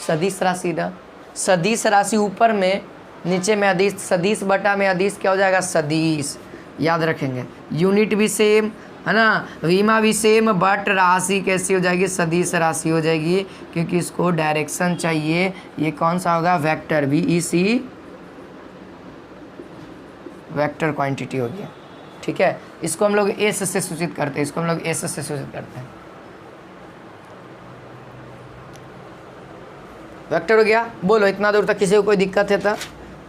सदिश राशि ना, सदिश राशि ऊपर में, नीचे में अदिश, सदिश बटा में अदिश क्या हो जाएगा, सदिश। याद रखेंगे। यूनिट भी सेम, है ना, वीमा भी सेम, बट राशि कैसी हो जाएगी, सदिश राशि हो जाएगी, क्योंकि इसको डायरेक्शन चाहिए। ये कौन सा होगा, वेक्टर, VEC, वेक्टर क्वांटिटी हो गया, ठीक है। इसको हम लोग S से सूचित करते हैं, इसको हम लोग S से सूचित करते हैं। वेक्टर हो गया। बोलो इतना दूर तक किसी को कोई दिक्कत है तो,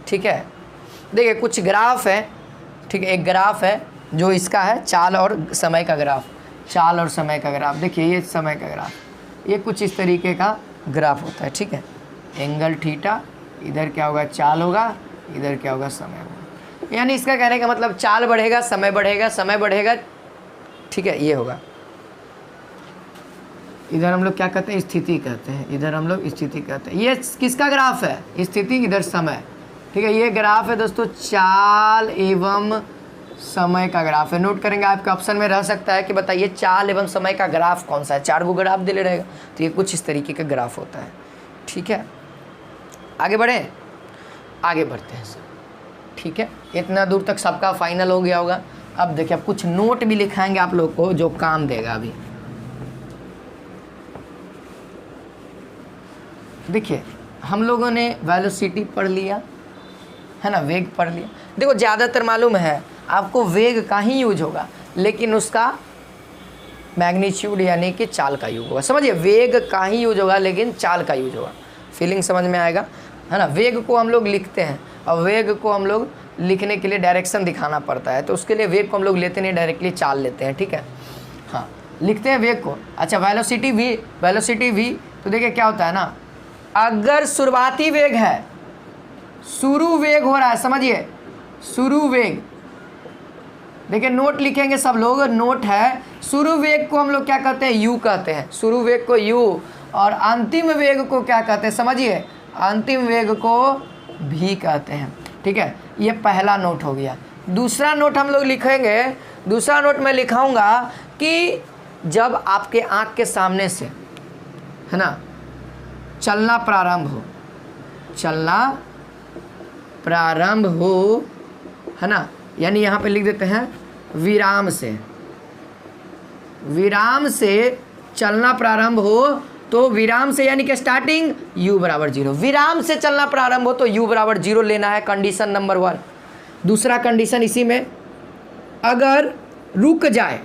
ठीक है। देखिए कुछ ग्राफ है, ठीक है। एक ग्राफ है जो इसका है चाल और समय का ग्राफ, चाल और समय का ग्राफ। देखिए ये समय का ग्राफ, ये कुछ इस तरीके का ग्राफ होता है, ठीक है। एंगल थीटा, इधर क्या होगा, चाल होगा, इधर क्या होगा, समय होगा। यानी इसका कहने का मतलब चाल बढ़ेगा, समय बढ़ेगा, समय बढ़ेगा, ठीक है, ये होगा। इधर हम लोग क्या कहते हैं, स्थिति कहते हैं, इधर हम लोग स्थिति कहते हैं। ये किसका ग्राफ है, स्थिति, इधर समय, ठीक है। ये ग्राफ है दोस्तों चाल एवं समय का ग्राफ है। नोट करेंगे, आपके ऑप्शन में रह सकता है कि बताइए चाल एवं समय का ग्राफ कौन सा है। 4 गो ग्राफ दे रहेगा, तो ये कुछ इस तरीके का ग्राफ होता है, ठीक है। आगे बढ़ें, आगे बढ़ते हैं सर। ठीक है, इतना दूर तक सबका फाइनल हो गया होगा। अब देखिए, अब कुछ नोट भी लिखाएंगे आप लोग को जो काम देगा। अभी देखिए, हम लोगों ने वेलोसिटी पढ़ लिया है ना, वेग पढ़ लिया। देखो, ज़्यादातर मालूम है आपको वेग का ही यूज होगा, लेकिन उसका मैग्नीट्यूड यानी कि चाल का यूज होगा। समझिए, वेग का ही यूज होगा लेकिन चाल का यूज होगा। फीलिंग समझ में आएगा, है ना। वेग को हम लोग लिखते हैं और वेग को हम लोग लिखने के लिए डायरेक्शन दिखाना पड़ता है, तो उसके लिए वेग को हम लोग लेते नहीं, डायरेक्टली चाल लेते हैं। ठीक है, हाँ, लिखते हैं वेग को। अच्छा, वेलोसिटी वी, तो देखिए क्या होता है ना, अगर शुरुआती वेग है, शुरू वेग हो रहा है, समझिए शुरू वेग, देखिए नोट लिखेंगे सब लोग, नोट है शुरू वेग को हम लोग क्या कहते हैं, यू कहते हैं, शुरू वेग को यू, और अंतिम वेग को क्या कहते हैं, समझिए अंतिम वेग को भी कहते हैं। ठीक है, ये पहला नोट हो गया। दूसरा नोट हम लोग लिखेंगे, दूसरा नोट मैं लिखाऊंगा कि जब आपके आँख के सामने से, है ना, चलना प्रारंभ हो, है ना, यानी यहाँ पे लिख देते हैं विराम से चलना प्रारंभ हो, तो विराम से यानी कि स्टार्टिंग u बराबर 0, विराम से चलना प्रारंभ हो तो u बराबर 0 लेना है, कंडीशन नंबर 1। दूसरा कंडीशन इसी में, अगर रुक जाए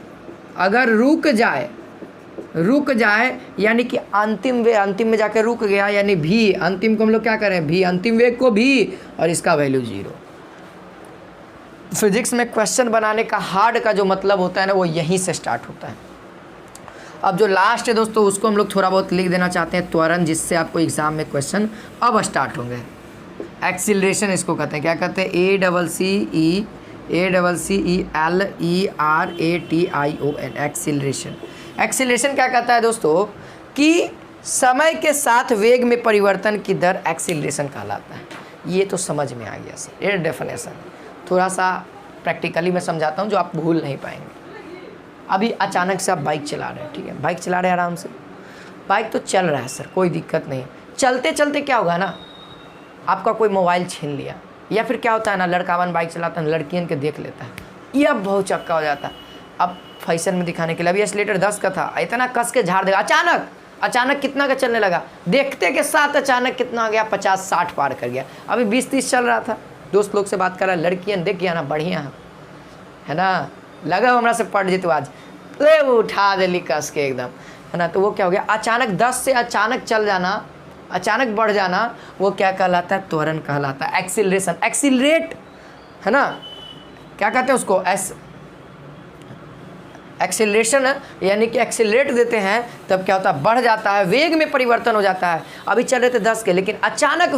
यानी कि अंतिम में जाकर रुक गया, यानी भी अंतिम को हम लोग क्या करें, भी अंतिम वेग को भी, और इसका वैल्यू 0। फिजिक्स में क्वेश्चन बनाने का हार्ड का जो मतलब होता है ना, वो यहीं से स्टार्ट होता है। अब जो लास्ट है दोस्तों, उसको हम लोग थोड़ा बहुत लिख देना चाहते हैं त्वरण, जिससे आपको एग्जाम में क्वेश्चन अब स्टार्ट होंगे। एक्सीलरेशन इसको कहते हैं, क्या कहते हैं, ACCELERATION, एक्सीलरेशन। एक्सीलरेशन क्या कहता है दोस्तों, कि समय के साथ वेग में परिवर्तन की दर एक्सीलरेशन कहलाता है। ये तो समझ में आ गया सर, ये डेफिनेशन। थोड़ा सा प्रैक्टिकली मैं समझाता हूँ जो आप भूल नहीं पाएंगे। अभी अचानक से आप बाइक चला रहे हैं, ठीक है, बाइक चला रहे हैं आराम से, बाइक तो चल रहा है सर, कोई दिक्कत नहीं। चलते चलते क्या होगा ना, आपका कोई मोबाइल छीन लिया, या फिर क्या होता है ना, लड़कावन बाइक चलाता है, लड़कियन के देख लेता है, यह बहुत चक्का हो जाता है। अब फैशन में दिखाने के लिए, अभी एक्सीलरेटर 10 का था, इतना कस के झाड़ देगा, अचानक कितना का चलने लगा, देखते के साथ अचानक कितना आ गया, 50-60 पार कर गया। अभी 20-30 चल रहा था, दोस्त लोग से बात कर रहा है, लड़कियाँ देख गया ना, बढ़िया है ना, लगा हमरा से पढ़ जितु आज, ले वो उठा दे कस के एकदम, है ना। तो वो क्या हो गया, अचानक 10 से अचानक चल जाना, अचानक बढ़ जाना, वो क्या कहलाता है, त्वरण कहलाता है, एक्सीलरेशन। एक्सीलरेट, है ना, क्या कहते हैं उसको, एक्सीलरेशन, यानी कि एक्सीलरेट देते हैं तब क्या होता है, बढ़ जाता है, वेग में परिवर्तन हो जाता है। अभी चल रहे थे 10 के, लेकिन अचानक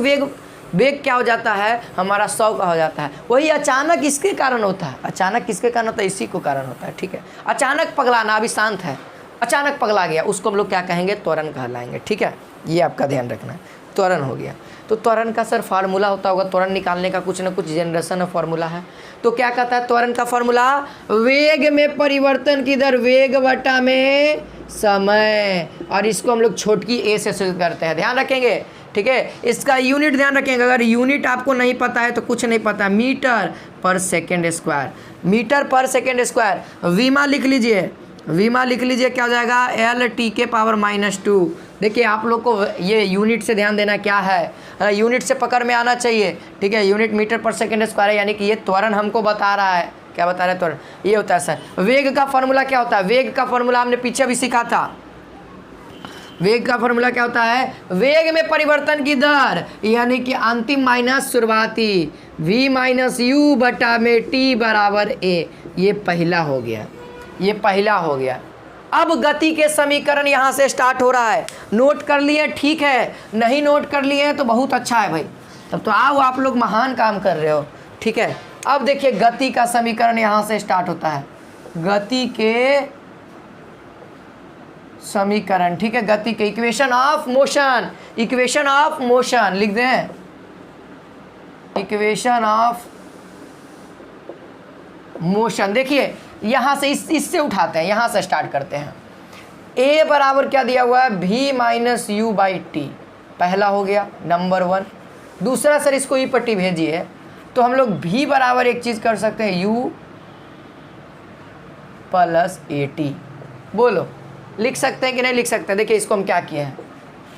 वेग क्या हो जाता है, हमारा 100 का हो जाता है। वही अचानक इसके कारण होता है, अचानक किसके कारण होता है, इसी को कारण होता है। ठीक है, अचानक पगलाना, अभी शांत है, अचानक पगला गया, उसको हम लोग क्या कहेंगे, त्वरण कहलाएंगे। ठीक है, ये आपका ध्यान रखना है, त्वरण हो गया। तो त्वरण का सर फार्मूला होता होगा, त्वरण निकालने का कुछ ना कुछ जनरेशन और फार्मूला है। तो क्या कहता है त्वरण का फार्मूला, वेग में परिवर्तन की दर, वेग बटा में समय, और इसको हम लोग छोटकी ए से सूचित करते हैं, ध्यान रखेंगे। ठीक है, इसका यूनिट ध्यान रखेंगे, अगर यूनिट आपको नहीं पता है तो कुछ नहीं पता, मीटर पर सेकेंड स्क्वायर, मीटर पर सेकेंड स्क्वायर। वीमा लिख लीजिए, क्या हो जाएगा, LT के पावर -2। देखिए आप लोग को ये यूनिट से ध्यान देना, क्या है, यूनिट से पकड़ में आना चाहिए। ठीक है, यूनिट मीटर पर सेकेंड स्क्वायर है, यानी कि ये त्वरण हमको बता रहा है, क्या बता रहा है, त्वरण ये होता है सर। वेग का फॉर्मूला क्या होता है, वेग का फॉर्मूला हमने पीछे भी सीखा था। वेग का फॉर्मूला क्या होता है, वेग में परिवर्तन की दर, यानी कि अंतिम माइनस शुरुआती, v माइनस यू बटा में t बराबर a। ये पहला हो गया, अब गति के समीकरण यहाँ से स्टार्ट हो रहा है। नोट कर लिए, ठीक है, नहीं नोट कर लिए हैं तो बहुत अच्छा है भाई, तब तो आओ आप लोग महान काम कर रहे हो। ठीक है, अब देखिए गति का समीकरण यहाँ से स्टार्ट होता है, गति के समीकरण। ठीक है, गति के इक्वेशन ऑफ मोशन, लिख दें, इक्वेशन ऑफ मोशन। देखिए यहाँ से इससे उठाते हैं, यहाँ से स्टार्ट करते हैं। a बराबर क्या दिया हुआ है, v minus you by T, पहला हो गया नंबर 1। दूसरा सर इसको ई पट्टी भेजिए, तो हम लोग भी बराबर एक चीज़ कर सकते हैं, u प्लस ए टी। बोलो लिख सकते हैं कि नहीं लिख सकते हैं? देखिए इसको हम क्या किए हैं,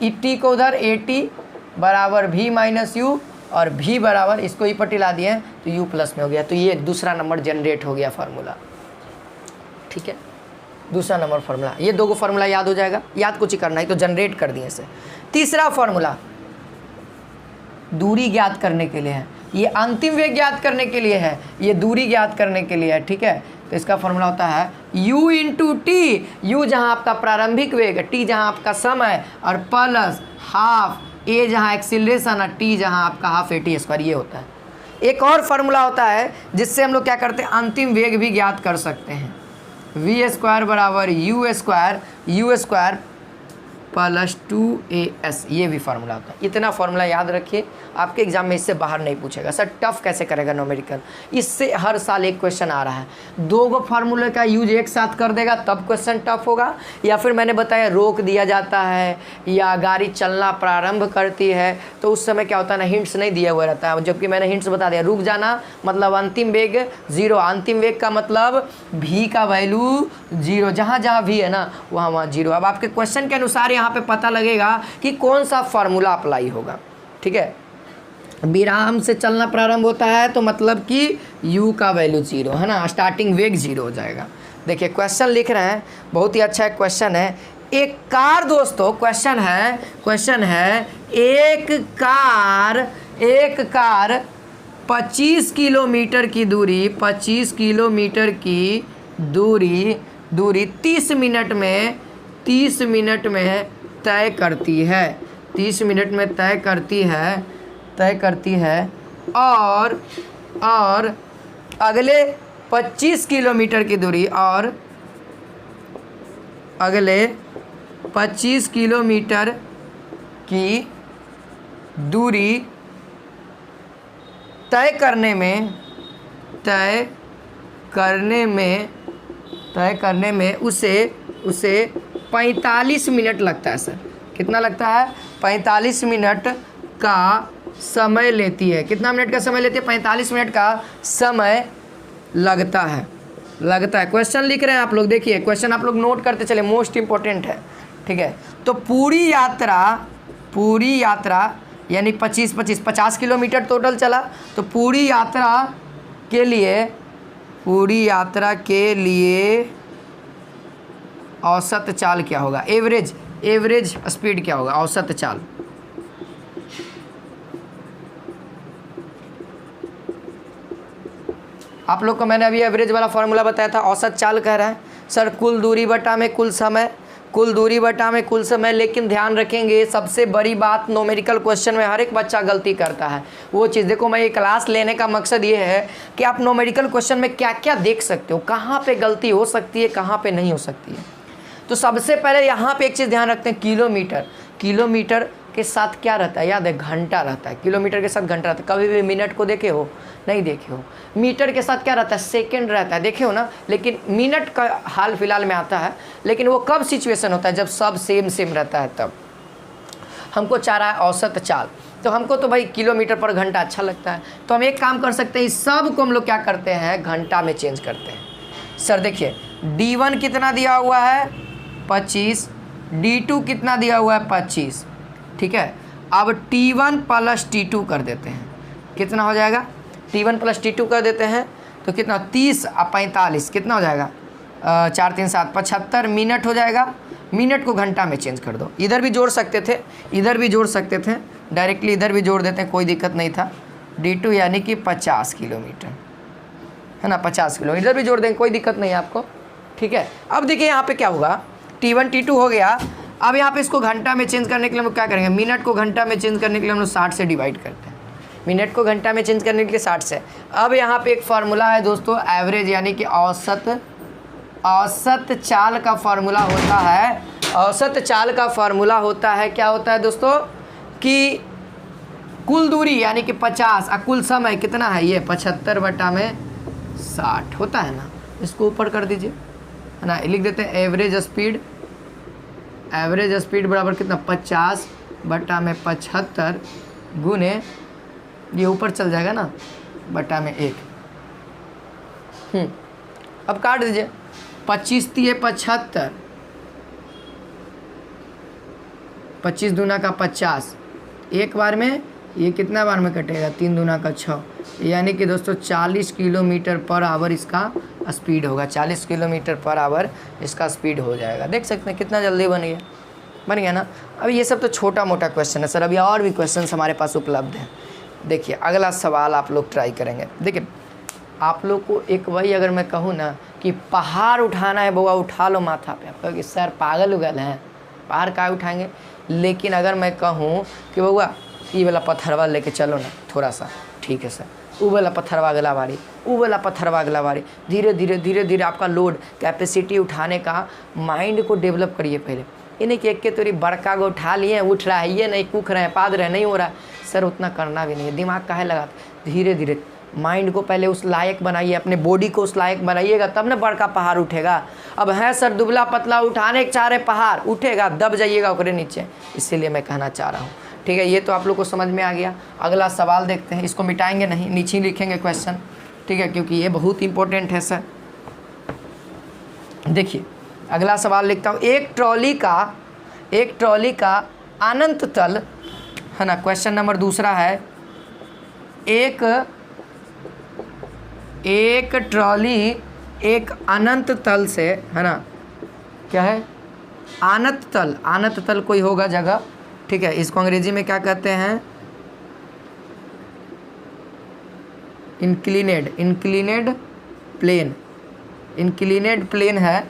ई टी को उधर, ए टी बराबर भी माइनस यू, और भी बराबर इसको ई पट्टी ला दिए हैं तो u प्लस में हो गया। तो ये दूसरा नंबर जनरेट हो गया फार्मूला। ठीक है, दूसरा नंबर फार्मूला। ये दो फार्मूला याद हो जाएगा, याद कुछ ही करना है, तो जनरेट कर दिए इसे। तीसरा फार्मूला दूरी ज्ञात करने के लिए है, ये अंतिम वेग ज्ञात करने के लिए है, ये दूरी ज्ञात करने के लिए है। ठीक है, तो इसका फार्मूला होता है u इंटू टी, यू जहाँ आपका प्रारंभिक वेग, टी जहाँ आपका समय, और प्लस हाफ ए जहाँ एक्सीलरेशन, और टी जहाँ आपका हाफ ए टी स्क्वायर, ये होता है। एक और फार्मूला होता है जिससे हम लोग क्या करते हैं, अंतिम वेग भी ज्ञात कर सकते हैं, वी स्क्वायर बराबर यू स्क्वायर प्लस 2as, ये भी फार्मूला होता है। इतना फार्मूला याद रखिए, आपके एग्जाम में इससे बाहर नहीं पूछेगा। सर टफ कैसे करेगा न्यूमेरिकल, इससे हर साल एक क्वेश्चन आ रहा है। दो गो फार्मूले का यूज एक साथ कर देगा तब क्वेश्चन टफ होगा, या फिर मैंने बताया रोक दिया जाता है या गाड़ी चलना प्रारंभ करती है तो उस समय क्या होता है ना, हिंट्स नहीं दिया हुआ रहता है, जबकि मैंने हिंट्स बता दिया। रुक जाना मतलब अंतिम वेग 0, अंतिम वेग का मतलब भी का वैल्यू 0, जहाँ जहाँ भी है ना वहाँ 0। अब आपके क्वेश्चन के अनुसार यहाँ पे पता लगेगा कि कौन सा फार्मूला अप्लाई होगा। ठीक है, विराम से चलना प्रारंभ होता है तो मतलब कि u का वैल्यू 0 है ना, स्टार्टिंग वेग 0 हो जाएगा। देखिए क्वेश्चन लिख रहे हैं, बहुत ही अच्छा क्वेश्चन है। एक कार, दोस्तों क्वेश्चन है एक कार 25 किलोमीटर की दूरी 30 मिनट में तय करती है, 30 मिनट में तय करती है और अगले 25 किलोमीटर की दूरी, और अगले 25 किलोमीटर की दूरी तय करने में उसे 45 मिनट लगता है। सर कितना लगता है? 45 मिनट का समय लेती है। कितना मिनट का समय लेती है? 45 मिनट का समय लगता है। क्वेश्चन लिख रहे हैं आप लोग, देखिए क्वेश्चन आप लोग नोट करते चले, मोस्ट इम्पोर्टेंट है। ठीक है, तो पूरी यात्रा यानी 50 किलोमीटर टोटल चला, तो पूरी यात्रा के लिए औसत चाल क्या होगा? एवरेज स्पीड क्या होगा? औसत चाल। आप लोग को मैंने अभी एवरेज वाला फॉर्मूला बताया था, औसत चाल कह रहा है सर कुल दूरी बटा में कुल समय। लेकिन ध्यान रखेंगे सबसे बड़ी बात, न्यूमेरिकल क्वेश्चन में हर एक बच्चा गलती करता है वो चीज़। देखो मैं ये क्लास लेने का मकसद ये है कि आप न्यूमेरिकल क्वेश्चन में क्या क्या देख सकते हो, कहाँ पे गलती हो सकती है, कहाँ पे नहीं हो सकती है। तो सबसे पहले यहाँ पे एक चीज़ ध्यान रखते हैं, किलोमीटर के साथ क्या रहता है? याद है, घंटा रहता है। किलोमीटर के साथ घंटा रहता है। कभी भी मिनट को देखे हो? नहीं देखे हो। मीटर के साथ क्या रहता है? सेकंड रहता है, देखे हो ना। लेकिन मिनट का हाल फिलहाल में आता है, लेकिन वो कब सिचुएशन होता है? जब सब सेम रहता है तब। हमको चाह रहा है औसत चाल, तो हमको तो भाई किलोमीटर पर घंटा अच्छा लगता है, तो हम एक काम कर सकते हैं, इस सब को हम लोग क्या करते हैं, घंटा में चेंज करते हैं। सर देखिए D1 कितना दिया हुआ है? 25, D2 कितना दिया हुआ है? 25। ठीक है, अब T1 प्लस T2 कर देते हैं, कितना हो जाएगा? T1 प्लस T2 कर देते हैं तो कितना? 30 और 45 कितना हो जाएगा? 4 3 7 75 मिनट हो जाएगा। मिनट को घंटा में चेंज कर दो। इधर भी जोड़ सकते थे, डायरेक्टली इधर भी जोड़ देते हैं, कोई दिक्कत नहीं था। D2 यानी कि 50 किलोमीटर है ना, 50 किलो इधर भी जोड़ देंगे, कोई दिक्कत नहीं है आपको। ठीक है, अब देखिए यहाँ पे क्या होगा, T1 T2 हो गया। अब यहाँ पे इसको घंटा में चेंज करने के लिए हम लोग क्या करेंगे? मिनट को घंटा में चेंज करने के लिए हम लोग 60 से डिवाइड करते हैं। मिनट को घंटा में चेंज करने के लिए 60 से। अब यहाँ पे एक फार्मूला है दोस्तों, एवरेज यानी कि औसत चाल का फार्मूला होता है। औसत चाल का फार्मूला होता है, क्या होता है दोस्तों, कि कुल दूरी यानी कि 50 और कुल समय कितना है? ये 75/60 होता है ना। इसको ऊपर कर दीजिए है ना, लिख देते हैं एवरेज स्पीड बराबर कितना? 50/75 गुने ये ऊपर चल जाएगा ना, बटा में 1। अब काट दीजिए, 25 तिये 75, 25 दूना का 50, एक बार में ये कितना बार में कटेगा, 3 दूना का 6, यानी कि दोस्तों 40 किलोमीटर पर आवर इसका स्पीड होगा। 40 किलोमीटर पर आवर इसका स्पीड हो जाएगा। देख सकते हैं कितना जल्दी बन गया ना। अब ये सब तो छोटा मोटा क्वेश्चन है सर, अभी और भी क्वेश्चन हमारे पास उपलब्ध हैं। देखिए अगला सवाल आप लोग ट्राई करेंगे। देखिए आप लोग को एक वही अगर मैं कहूँ ना कि पहाड़ उठाना है बउआ, उठा लो माथा पे, आप कहोगे सर पागल उगल हैं, पहाड़ का उठाएंगे। लेकिन अगर मैं कहूँ कि बउआ ये वाला पत्थरवा लेके चलो ना थोड़ा सा, ठीक है सर, वो वाला पत्थरवा अगला बारी, वो वाला पत्थरवा अगला बारी, धीरे धीरे आपका लोड कैपेसिटी उठाने का माइंड को डेवलप करिए पहले। ये नहीं कि एक के तोरी बड़का को उठा लिए, उठ रहा है, ये नहीं कूख रहे हैं, पाद रहे, नहीं हो रहा सर, उतना करना भी नहीं है। दिमाग काहे लगाते, धीरे धीरे माइंड को पहले उस लायक बनाइए, अपने बॉडी को उस लायक बनाइएगा, तब ना बड़का पहाड़ उठेगा। अब है सर दुबला पतला उठाने के चाह रहे पहाड़, उठेगा दब जाइएगा ओकरे नीचे, इसीलिए मैं कहना चाह रहा हूँ। ठीक है, ये तो आप लोग को समझ में आ गया। अगला सवाल देखते हैं, इसको मिटाएंगे नहीं, नीचे लिखेंगे क्वेश्चन, ठीक है, क्योंकि ये बहुत इंपॉर्टेंट है सर। देखिए अगला सवाल लिखता हूँ, एक ट्रॉली का अनंत तल है ना। क्वेश्चन नंबर दूसरा है, एक ट्रॉली एक अनंत तल से है ना, क्या है, अनंत तल कोई होगा जगह, ठीक है, इसको अंग्रेजी में क्या कहते हैं, इंक्लिनेड प्लेन है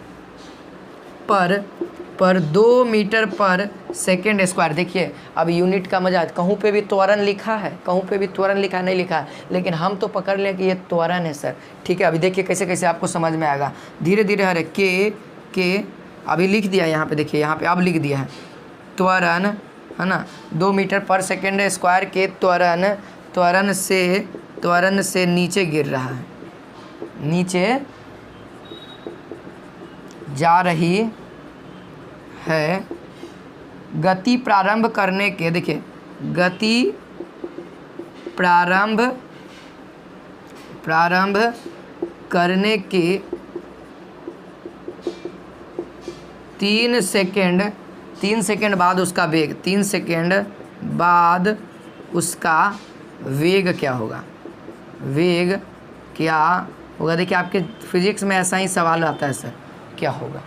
पर 2 मीटर पर सेकेंड स्क्वायर। देखिए अब यूनिट का मजा, कहूँ पे भी त्वरण लिखा है, नहीं लिखा है, लेकिन हम तो पकड़ लें कि ये त्वरण है सर। ठीक है, अभी देखिए कैसे कैसे आपको समझ में आएगा, धीरे धीरे। अरे के अभी लिख दिया यहाँ पे, देखिए यहाँ पे अब लिख दिया है त्वरण है ना, 2 मीटर पर सेकेंड स्क्वायर के त्वरण से नीचे गिर रहा है, नीचे जा रही है। गति प्रारंभ करने के, देखिए गति प्रारंभ करने के 3 सेकेंड बाद उसका वेग, 3 सेकेंड बाद उसका वेग क्या होगा, देखिए आपके फिजिक्स में ऐसा ही सवाल आता है सर, क्या होगा।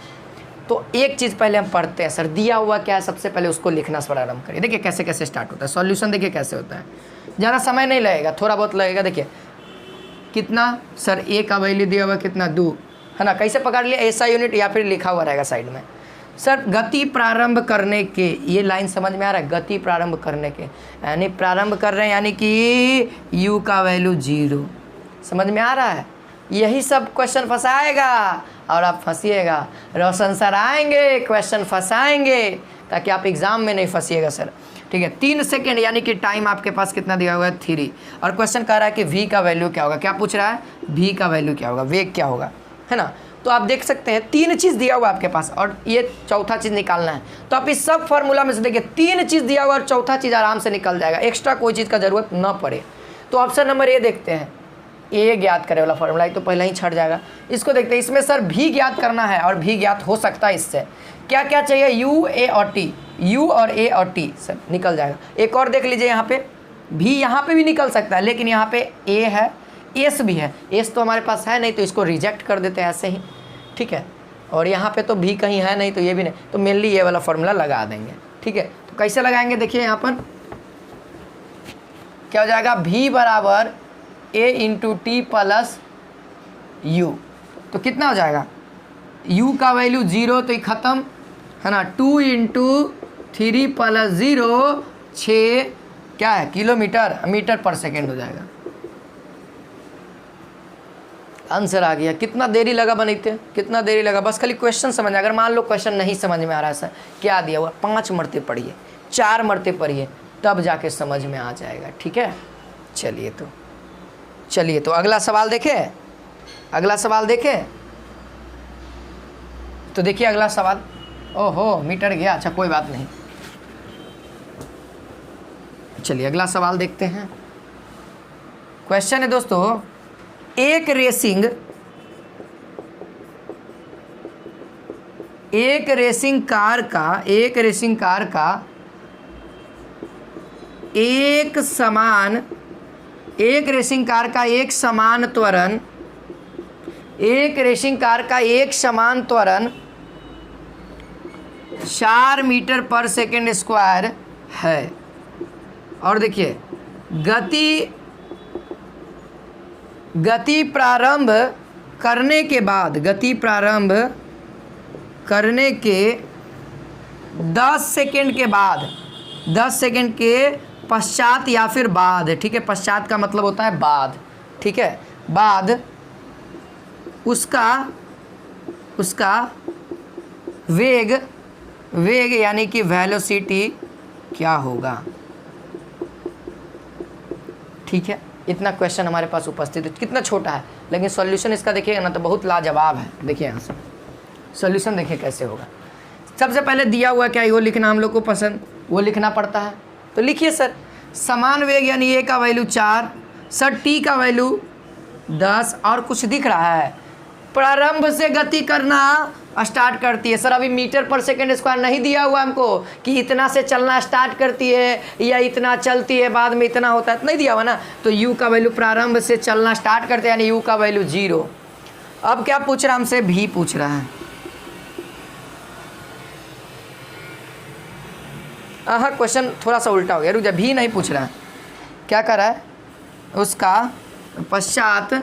तो एक चीज़ पहले हम पढ़ते हैं सर, दिया हुआ क्या है, सबसे पहले उसको लिखना प्रारंभ करिए। देखिए कैसे कैसे स्टार्ट होता है सॉल्यूशन, देखिए कैसे होता है, ज़्यादा समय नहीं लगेगा, थोड़ा बहुत लगेगा। देखिए कितना सर, ए का वैल्यू दिया हुआ कितना, 2 है ना, कैसे पकड़ लिया, ऐसा यूनिट या फिर लिखा हुआ रहेगा साइड में। सर गति प्रारंभ करने के, ये लाइन समझ में आ रहा है, गति प्रारंभ करने के, यानी प्रारंभ कर रहे हैं, यानी कि u का वैल्यू 0, समझ में आ रहा है। यही सब क्वेश्चन फंसाएगा और आप फंसिएगा। रोशन सर आएंगे, क्वेश्चन फंसाएंगे, ताकि आप एग्ज़ाम में नहीं फंसिएगा सर। ठीक है, 3 सेकेंड यानी कि टाइम आपके पास कितना दिया हुआ है, 3। और क्वेश्चन कह रहा है कि v का वैल्यू क्या होगा, क्या पूछ रहा है, v का वैल्यू क्या होगा, वेग क्या होगा, है ना। तो आप देख सकते हैं 3 चीज़ दिया हुआ आपके पास और ये चौथा चीज़ निकालना है। तो आप इस सब फार्मूला में से देखिए 3 चीज़ दिया हुआ और चौथा चीज़ आराम से निकल जाएगा, एक्स्ट्रा कोई चीज़ का ज़रूरत ना पड़े। तो ऑप्शन नंबर ए देखते हैं, ए ज्ञात करे वाला फार्मूला तो पहले ही छट जाएगा। इसको देखते हैं, इसमें सर भी ज्ञात करना है और भी ज्ञात हो सकता है इससे। क्या क्या चाहिए, यू ए और टी सर निकल जाएगा। एक और देख लीजिए, यहाँ पे भी, यहाँ पे भी निकल सकता है, लेकिन यहाँ पे ए है, एस भी है, एस तो हमारे पास है नहीं, तो इसको रिजेक्ट कर देते हैं ऐसे ही, ठीक है। और यहाँ पे तो भी कहीं है नहीं, तो ये भी नहीं, तो मेनली ये वाला फार्मूला लगा देंगे, ठीक है। तो कैसे लगाएंगे, देखिए यहाँ पर क्या हो जाएगा, v बराबर a into T plus you. तो कितना हो जाएगा, u का वैल्यू 0 तो ये ख़त्म है ना, 2 इंटू 3 प्लस 0 6 क्या है, मीटर पर सेकेंड हो जाएगा। आंसर आ गया। कितना देरी लगा बनाते, कितना देरी लगा, बस खाली क्वेश्चन समझ। अगर मान लो क्वेश्चन नहीं समझ में आ रहा है सर, क्या दिया हुआ, 5 मरते पढ़िए, 4 मरते पढ़िए, तब जाके समझ में आ जाएगा, ठीक है। चलिए तो अगला सवाल देखें, तो देखिए अगला सवाल, ओहो मीटर गया, अच्छा कोई बात नहीं। चलिए अगला सवाल देखते हैं। क्वेश्चन है दोस्तों, एक रेसिंग कार का एक समान त्वरण 4 मीटर पर सेकेंड स्क्वायर है। और देखिए गति प्रारंभ करने के 10 सेकेंड के पश्चात या फिर बाद, ठीक है, पश्चात का मतलब होता है बाद, ठीक है, बाद उसका वेग यानी कि वेलोसिटी क्या होगा। ठीक है, इतना क्वेश्चन हमारे पास उपस्थित है। कितना छोटा है, लेकिन सॉल्यूशन इसका देखिएगा ना तो बहुत लाजवाब है। देखिए यहाँ से सॉल्यूशन देखिए कैसे होगा। सबसे पहले दिया हुआ क्या है वो लिखना हम लोग को पसंद, वो लिखना पड़ता है। तो लिखिए सर, समान वेग यानी ए का वैल्यू 4, सर टी का वैल्यू 10 और कुछ दिख रहा है। प्रारंभ से गति करना स्टार्ट करती है। सर अभी मीटर पर सेकेंड स्क्वायर नहीं दिया हुआ हमको कि इतना से चलना स्टार्ट करती है या इतना चलती है बाद में इतना होता है, नहीं दिया हुआ ना। तो u का वैल्यू प्रारंभ से चलना स्टार्ट करते हैं यानी u का वैल्यू 0। अब क्या पूछ रहा है हमसे, v पूछ रहा है। हाँ, क्वेश्चन थोड़ा सा उल्टा हो गया, रुक जा, v नहीं पूछ रहा है, क्या कर रहा है, उसका पश्चात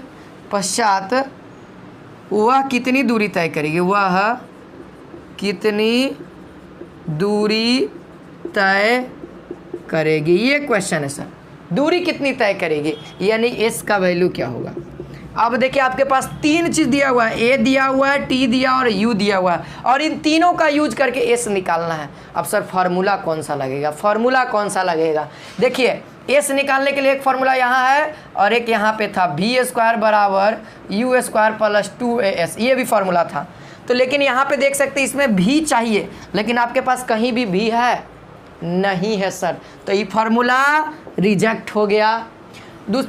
वह कितनी दूरी तय करेगी, ये क्वेश्चन है सर। दूरी कितनी तय करेगी यानी s का वैल्यू क्या होगा। अब देखिए आपके पास 3 चीज़ दिया हुआ है, a दिया हुआ है, t दिया और u दिया हुआ है, और इन तीनों का यूज करके s निकालना है। अब सर फार्मूला कौन सा लगेगा, देखिए s निकालने के लिए एक फार्मूला यहाँ है और एक यहाँ पे था, v² बराबर u² प्लस 2as, ये भी फार्मूला था। तो लेकिन यहाँ पे देख सकते हैं इसमें v चाहिए, लेकिन आपके पास कहीं भी v है नहीं है सर, तो ये फार्मूला रिजेक्ट हो गया।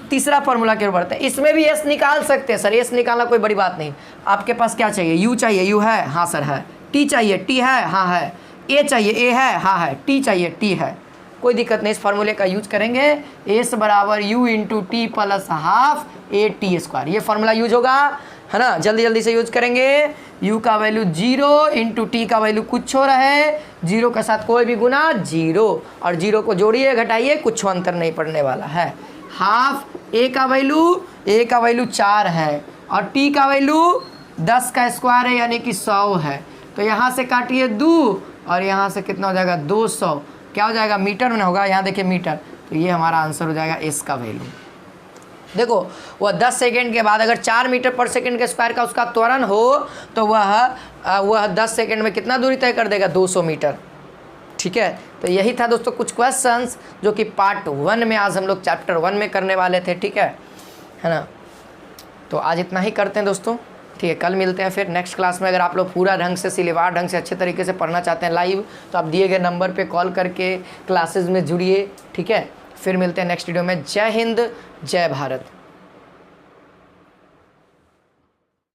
तीसरा फार्मूला की ओर बढ़ते हैं, इसमें भी s निकाल सकते हैं सर, s निकालना कोई बड़ी बात नहीं। आपके पास क्या चाहिए, u चाहिए, u है, हाँ सर है, t चाहिए, t है, हाँ है, a चाहिए, a है, हाँ है, t चाहिए, t है, कोई दिक्कत नहीं। इस फार्मूले का यूज करेंगे, s बराबर u into T plus half a² ये फार्मूला यूज होगा, है ना। जल्दी से यूज करेंगे। u का वैल्यू 0 इंटू टी का वैल्यू कुछ हो रहा है, 0 के साथ कोई भी गुना 0, और 0 को जोड़िए घटाइए कुछ अंतर नहीं पड़ने वाला है। हाफ a का वैल्यू 4 है और t का वैल्यू 10 का स्क्वायर है यानी कि 100 है। तो यहाँ से काटिए 2 और यहाँ से कितना हो जाएगा 200, क्या हो जाएगा मीटर में होगा, यहाँ देखिए मीटर। तो ये हमारा आंसर हो जाएगा s का वैल्यू। देखो वह 10 सेकेंड के बाद अगर 4 मीटर पर सेकेंड के स्क्वायर का उसका त्वरण हो तो वह 10 सेकेंड में कितना दूरी तय कर देगा, 200 मीटर। ठीक है, तो यही था दोस्तों कुछ क्वेश्चंस जो कि पार्ट 1 में आज हम लोग चैप्टर 1 में करने वाले थे। ठीक है ना। तो आज इतना ही करते हैं दोस्तों, ठीक है। कल मिलते हैं फिर नेक्स्ट क्लास में। अगर आप लोग पूरा ढंग से सिलेबस ढंग से अच्छे तरीके से पढ़ना चाहते हैं लाइव, तो आप दिए गए नंबर पे कॉल करके क्लासेस में जुड़िए। ठीक है, फिर मिलते हैं नेक्स्ट वीडियो में। जय हिंद, जय भारत।